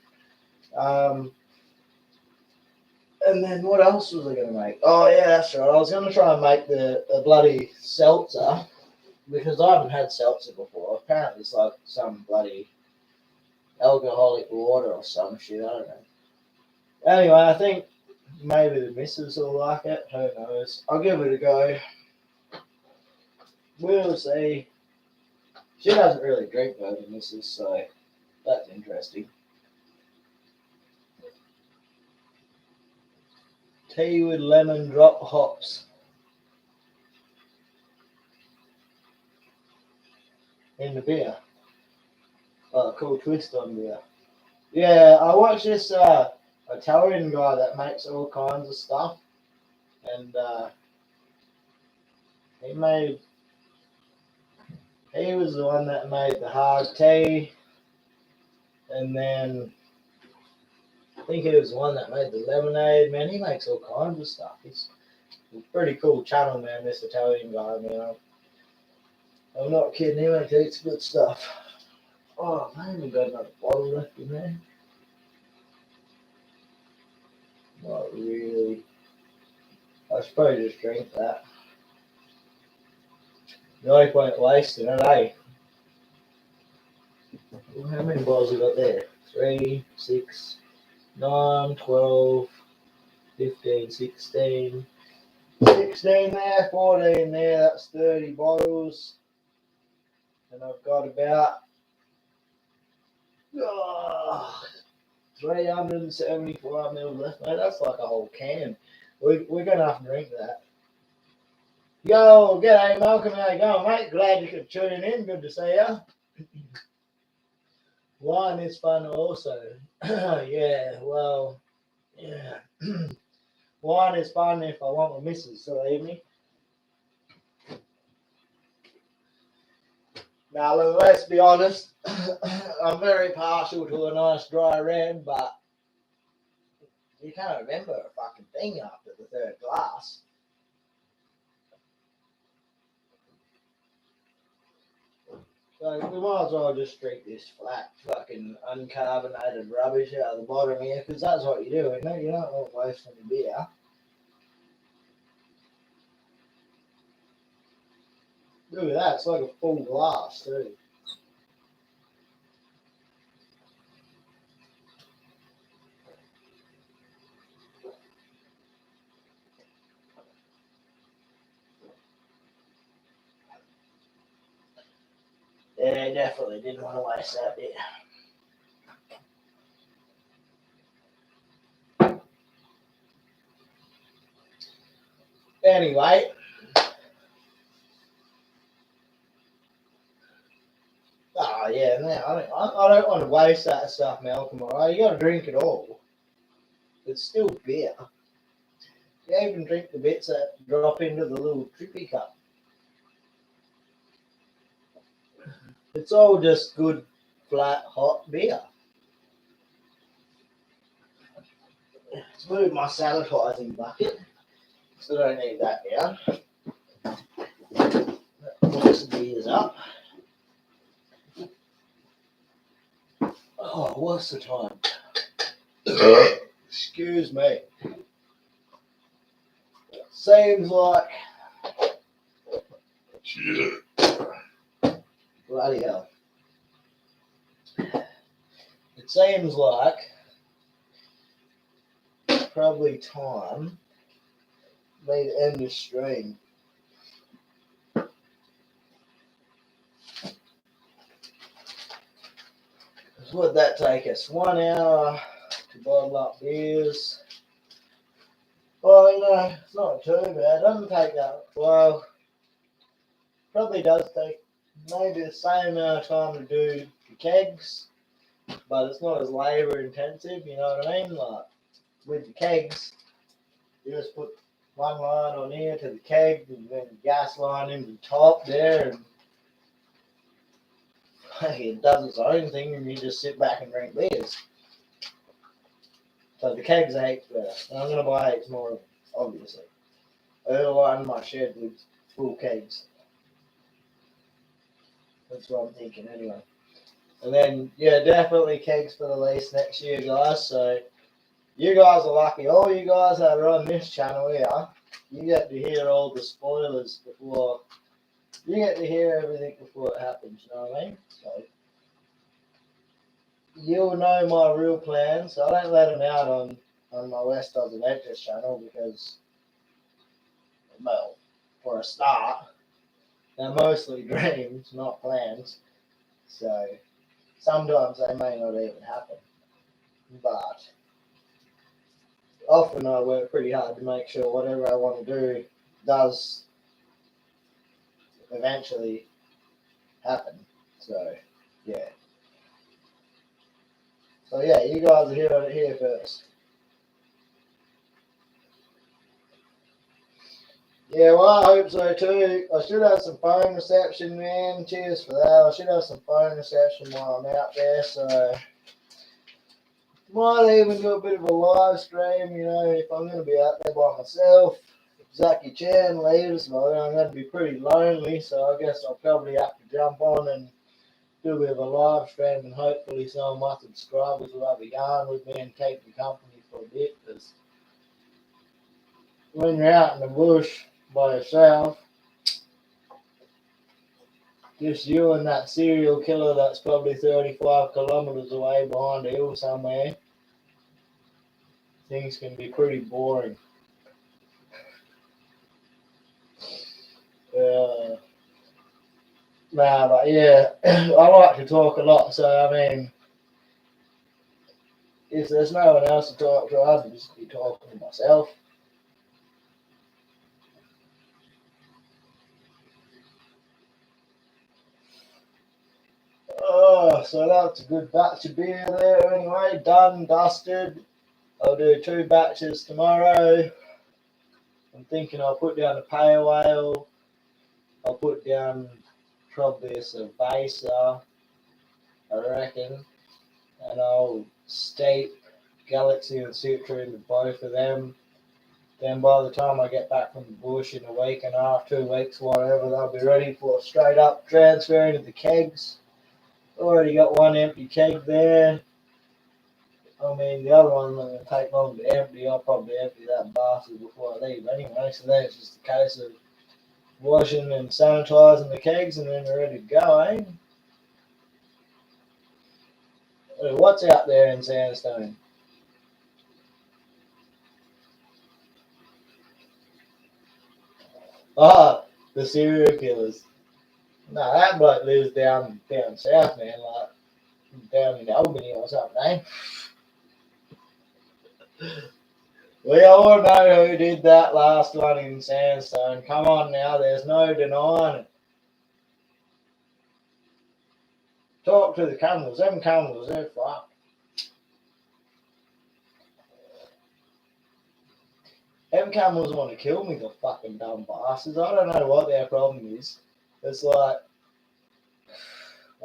And then what else was I going to make? Oh yeah, that's right. I was going to try and make a bloody seltzer, because I haven't had seltzer before. Apparently it's like some bloody alcoholic water or some shit. I don't know. Anyway, I think maybe the missus will like it. Who knows? I'll give it a go. We'll see. She doesn't really drink though, the missus, so that's interesting. Tea with lemon drop hops in the beer. Oh, cool twist on beer. Yeah, I watched this Italian guy that makes all kinds of stuff, and he was the one that made the hard tea, and then I think he was the one that made the lemonade. Man, he makes all kinds of stuff. He's a pretty cool channel, man, this Italian guy, man. I'm not kidding, he makes heaps of good stuff. Oh, I haven't got another bottle left in there. Not really. I should probably just drink that. No point wasting it, eh? Well, how many bottles we got there? 3, 6, 9, 12, 15, 16. 16 there, 14 there, that's 30 bottles. And I've got about 375 mils left, mate. That's like a whole can. We're going to have to drink that. Yo, g'day, Malcolm. How you going, mate? Glad you could tune in. Good to see you. Wine is fun also. Yeah, well, yeah. Wine is fun if I want my missus to leave me. Now, let's be honest. I'm very partial to a nice dry red, but you can't remember a fucking thing after the 3rd glass. So we might as well just drink this flat fucking uncarbonated rubbish out of the bottom here, because that's what you do, isn't it? You don't want to waste any beer. Look at that, it's like a full glass too. Yeah, definitely didn't want to waste that bit. Anyway. Oh yeah, no, I don't want to waste that stuff, Malcolm. Alright, you got to drink it all. It's still beer. You even drink the bits that drop into the little trippy cup. It's all just good, flat, hot beer. Let's move my sanitising bucket, so I don't need that down. Put some beers up. Oh, what's the time? Excuse me. Seems like. Bloody hell. It seems like probably time for me to end the stream. What'd that take us? 1 hour to bottle up beers. Well, you know, it's not too bad. It doesn't take that well. Probably does take maybe the same amount of time to do the kegs, but it's not as labour intensive, you know what I mean? Like with the kegs, you just put one line on here to the keg and then the gas line in the top there, and it does its own thing, and you just sit back and drink beers. So the kegs are heaps better. And I'm going to buy heaps more of them, obviously. I got one in my shed with full kegs. That's what I'm thinking anyway. And then, yeah, definitely kegs for the lease next year, guys. So you guys are lucky. All you guys that are on this channel here, you get to hear all the spoilers before. You get to hear everything before it happens, you know what I mean? So you'll know my real plans. I don't let them out on my West Oz Adventures channel because, well, for a start, they're mostly dreams, not plans. So sometimes they may not even happen. But often I work pretty hard to make sure whatever I want to do does eventually happen. So, yeah. So, yeah, you guys are hearing it here first. Yeah, well, I hope so too. I should have some phone reception, man. Cheers for that. I should have some phone reception while I'm out there, so might even do a bit of a live stream, you know, if I'm going to be out there by myself. If Zachy Chan leaves, well, I'm going to be pretty lonely, so I guess I'll probably have to jump on and do a bit of a live stream, and hopefully some of my subscribers will have a yarn with me and keep me company for a bit, because when you're out in the bush by yourself, just you and that serial killer that's probably 35 kilometers away behind a hill somewhere, things can be pretty boring. Nah, but yeah, I like to talk a lot, so I mean, if there's no one else to talk to, I'd just be talking to myself. Oh, so that's a good batch of beer there anyway, done, dusted. I'll do 2 batches tomorrow. I'm thinking I'll put down a pale ale. I'll put down probably a cerveza, I reckon. And I'll steep Galaxy and Citra into both of them. Then by the time I get back from the bush in a week and a half, 2 weeks, whatever, they'll be ready for straight up transfer into the kegs. Already got 1 empty keg there. I mean, the other one's not going to take long to empty. I'll probably empty that bastard before I leave anyway. So then it's just a case of washing and sanitising the kegs, and then we're ready to go, eh? What's out there in Sandstone? Ah, the serial killers. No, that bloke lives down south, man, like down in Albany or something, eh? We all know who did that last one in Sandstone. Come on now, there's no denying it. Talk to the Camels. Them Camels, they're fucked. Them Camels want to kill me, the fucking dumb bastards. I don't know what their problem is. It's like,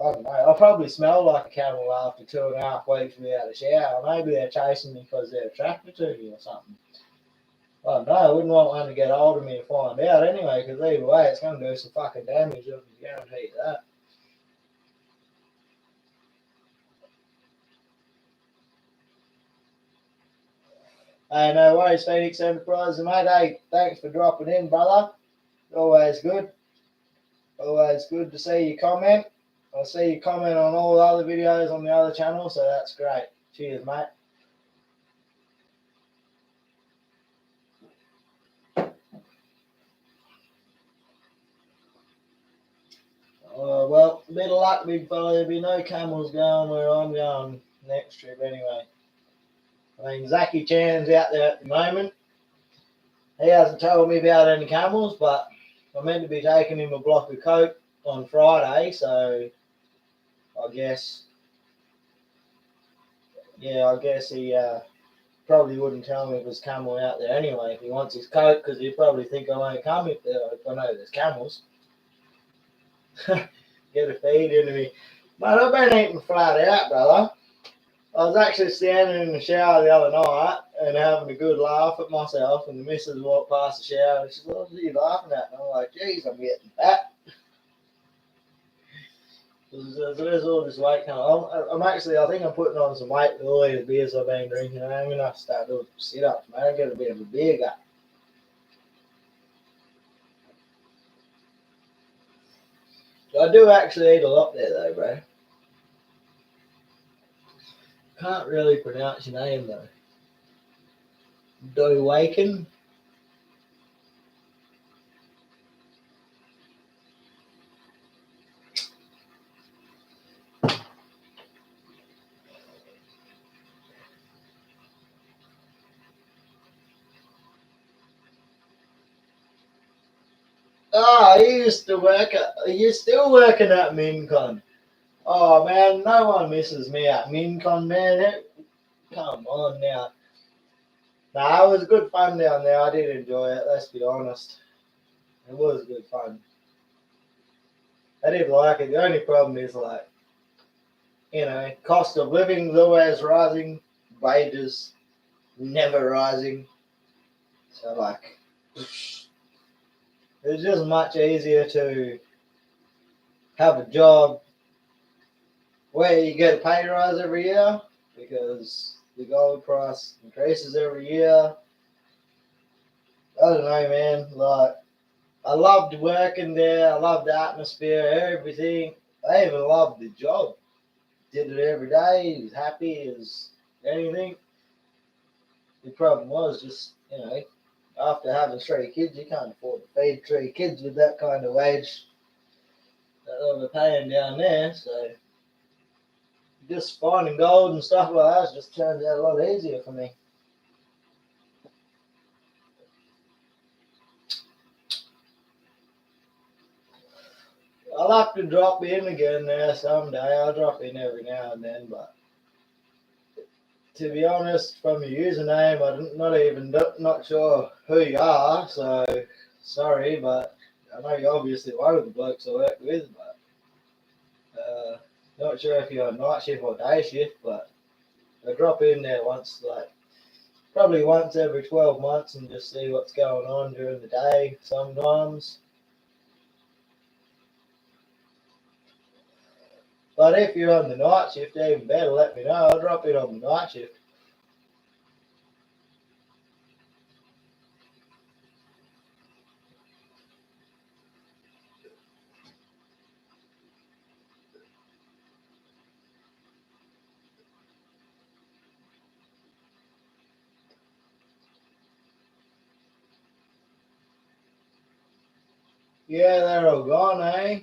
I don't know. I probably smell like a camel after 2.5 weeks without a shower. Maybe they're chasing me because they're attracted to me or something. I don't know. I wouldn't want one to get hold of me and find out anyway, because either way, it's going to do some fucking damage. I can guarantee you that. Hey, no worries, Phoenix Enterprises, mate. Hey, thanks for dropping in, brother. Always good. Always good to see you comment. I see you comment on all the other videos on the other channel, so that's great. Cheers, mate. Well, a bit of luck, big fella. There'll be no camels going where I'm going next trip anyway. I mean, Zachy Chan's out there at the moment. He hasn't told me about any camels, but I'm meant to be taking him a block of coke on Friday, so I guess, yeah, I guess he probably wouldn't tell me if there's camel out there anyway if he wants his coke, because he'd probably think I won't come if I know there's camels. Get a feed into me. Mate, I've been eating flat out, brother. I was actually standing in the shower the other night and having a good laugh at myself, and the missus walked past the shower and she said, "What are you laughing at?" And I'm like, "Geez, I'm getting fat." There's all this weight coming. I'm actually, I think I'm putting on some weight with all these beers I've been drinking. I'm going to have to start doing sit ups, man. I get a bit of a beer gut. I do actually eat a lot there, though, bro. Can't really pronounce your name, though. Do Waken? Ah, you're still working at MinCon. Oh man, no one misses me at MinCon, man. Come on now. Nah, it was good fun down there. I did enjoy it, let's be honest. It was good fun. I did like it. The only problem is, like, cost of living is always rising, wages never rising. So, like, it's just much easier to have a job where you get a pay rise every year because the gold price increases every year. I don't know, man. Like, I loved working there. I loved the atmosphere, everything. I even loved the job. Did it every day. He was happy as anything. The problem was just, after having 3 kids, you can't afford to feed 3 kids with that kind of wage that they were paying down there. So just finding gold and stuff like that just turns out a lot easier for me. I'll have to drop in again there someday. I'll drop in every now and then, but to be honest, from your username, I'm not sure who you are. So sorry, but I know you're obviously one of the blokes I work with, but not sure if you're on night shift or day shift. But I drop in there probably once every 12 months and just see what's going on during the day sometimes. But if you're on the night shift, even better, let me know. I'll drop in on the night shift. Yeah, they're all gone, eh?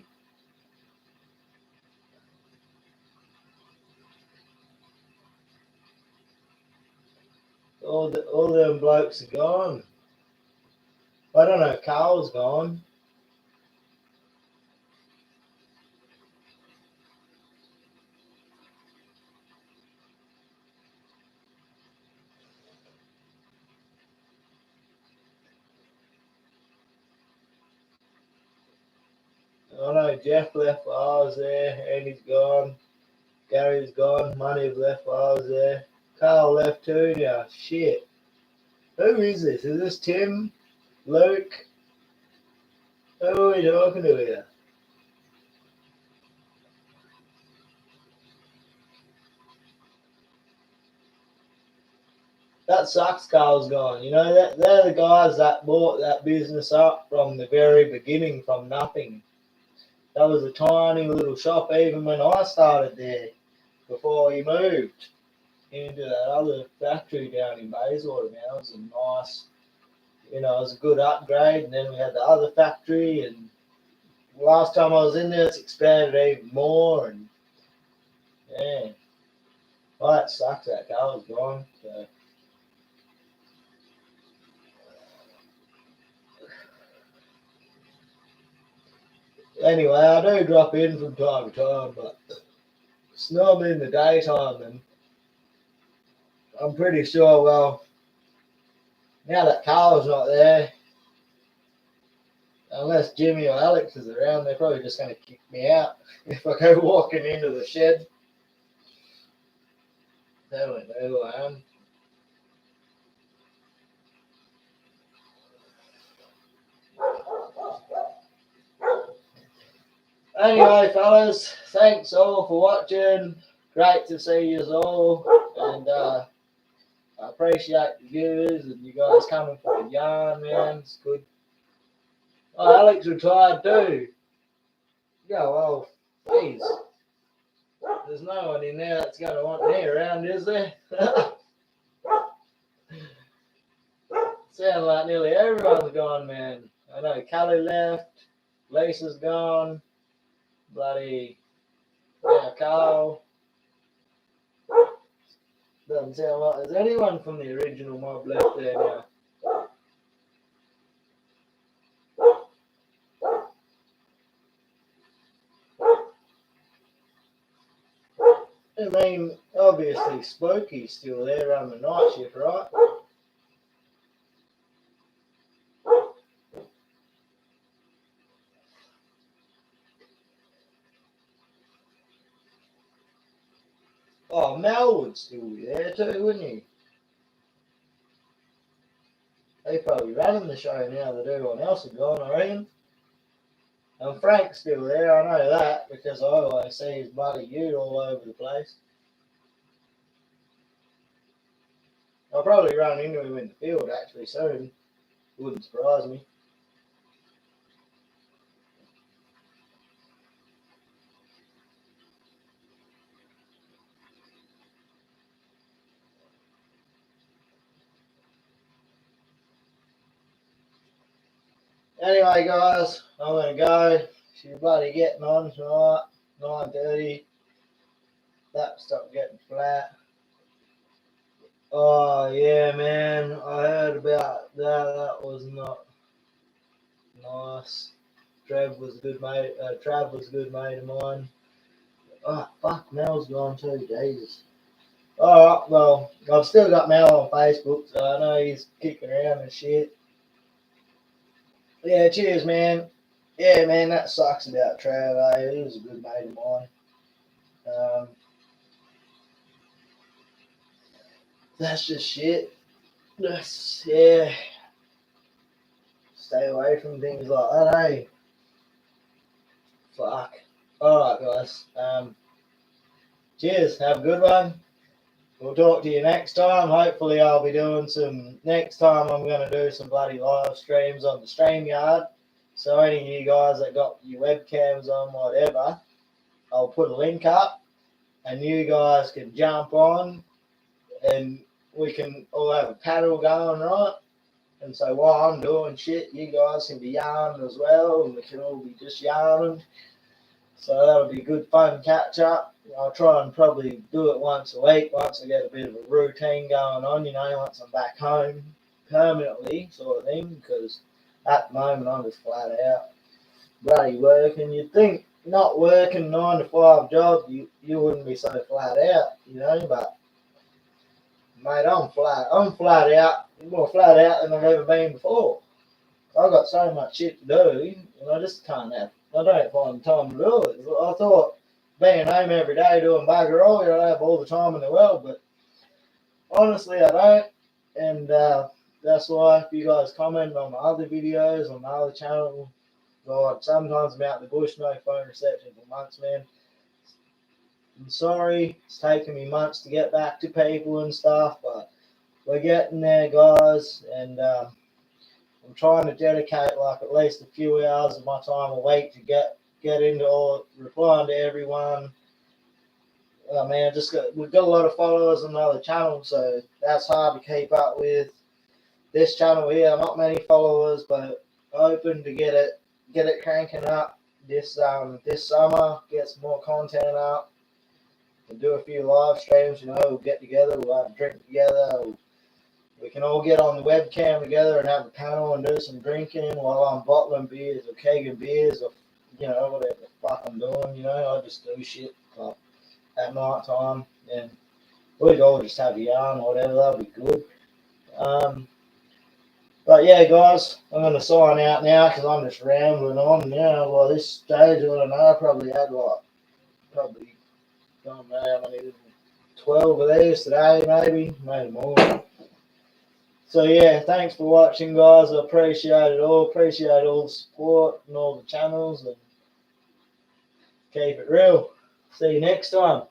All them blokes are gone. I don't know. Carl's gone. I know Jeff left while I was there. Andy's gone. Gary's gone. Money's left while I was there. Carl left too. Yeah, shit. Who is this? Is this Tim? Luke? Who are we talking to here? That sucks. Carl's gone. You know that they're the guys that bought that business up from the very beginning, from nothing. That was a tiny little shop, even when I started there, before he moved into that other factory down in Bayswater. Man, it was a nice, it was a good upgrade. And then we had the other factory, and last time I was in there, it's expanded even more. And yeah, well, that sucks. That Carl's gone. So. Anyway, I do drop in from time to time, but it's normally in the daytime, and I'm pretty sure, well, now that Carl's not there, unless Jimmy or Alex is around, they're probably just going to kick me out if I go walking into the shed. They don't know who I am. Anyway, fellas, thanks all for watching. Great to see you all, and I appreciate the viewers and you guys coming for the yarn, man. It's good. Oh, Alex retired too. Yeah, well, geez. There's no one in there that's going to want me around, is there? Sound like nearly everyone's gone, man. I know Kelly left, Lisa's gone, bloody Carl. Doesn't sound like there's anyone from the original mob left there now. I mean, obviously Spooky's still there on the night shift, right? Oh, Mel would still be there too, wouldn't he? They probably running the show now that everyone else is gone, I reckon. And Frank's still there, I know that, because I always see his bloody ute all over the place. I'll probably run into him in the field actually soon. Wouldn't surprise me. Anyway, guys, I'm going to go. She's bloody getting on tonight, 9:30. That stopped getting flat. Oh, yeah, man. I heard about that. That was not nice. Trav was a good mate of mine. Oh, fuck, Mel's gone too. Jesus. Alright, well, I've still got Mel on Facebook, so I know he's kicking around and shit. Yeah, cheers, man. Yeah, man, that sucks about Trav, eh? He was a good mate of mine. That's just shit. Yeah. Stay away from things like that, eh? Fuck. Alright, guys. Cheers. Have a good one. We'll talk to you next time. Hopefully, I'll be doing some. Next time, I'm going to do some bloody live streams on the StreamYard. So, any of you guys that got your webcams on, whatever, I'll put a link up and you guys can jump on and we can all have a paddle going, right? And so, while I'm doing shit, you guys can be yarning as well and we can all be just yarning. So, that'll be good fun catch up. I'll try and probably do it once a week, once I get a bit of a routine going on, once I'm back home permanently, sort of thing, because at the moment I'm just flat out bloody working. You'd think not working 9 to 5 job, you wouldn't be so flat out, but mate, I'm flat out, more flat out than I've ever been before. I've got so much shit to do, and I just can't have, I don't find time to do it. I thought being home every day doing bugger all, I have all the time in the world, but honestly, I don't. And that's why if you guys comment on my other videos, on my other channel, God, sometimes I'm out in the bush, no phone reception for months, man. I'm sorry, it's taken me months to get back to people and stuff, but we're getting there, guys, and I'm trying to dedicate like at least a few hours of my time a week to get into all, replying to everyone. Man, we've got a lot of followers on the other channel, so that's hard to keep up with. This channel here, not many followers, but hoping to get it cranking up this summer, get some more content up, and do a few live streams. We'll get together, we'll have a drink together. We can all get on the webcam together and have a panel and do some drinking while I'm bottling beers or kegging beers or whatever the fuck I'm doing. I just do shit like at night time, and we'd all just have a yarn or whatever. That'll be good. But yeah, guys, I'm going to sign out now because I'm just rambling on now. By this stage, I don't know, I probably had don't know how many, 12 of these today, maybe more. So yeah, thanks for watching, guys. I appreciate it all. Appreciate all the support and all the channels, and keep it real. See you next time.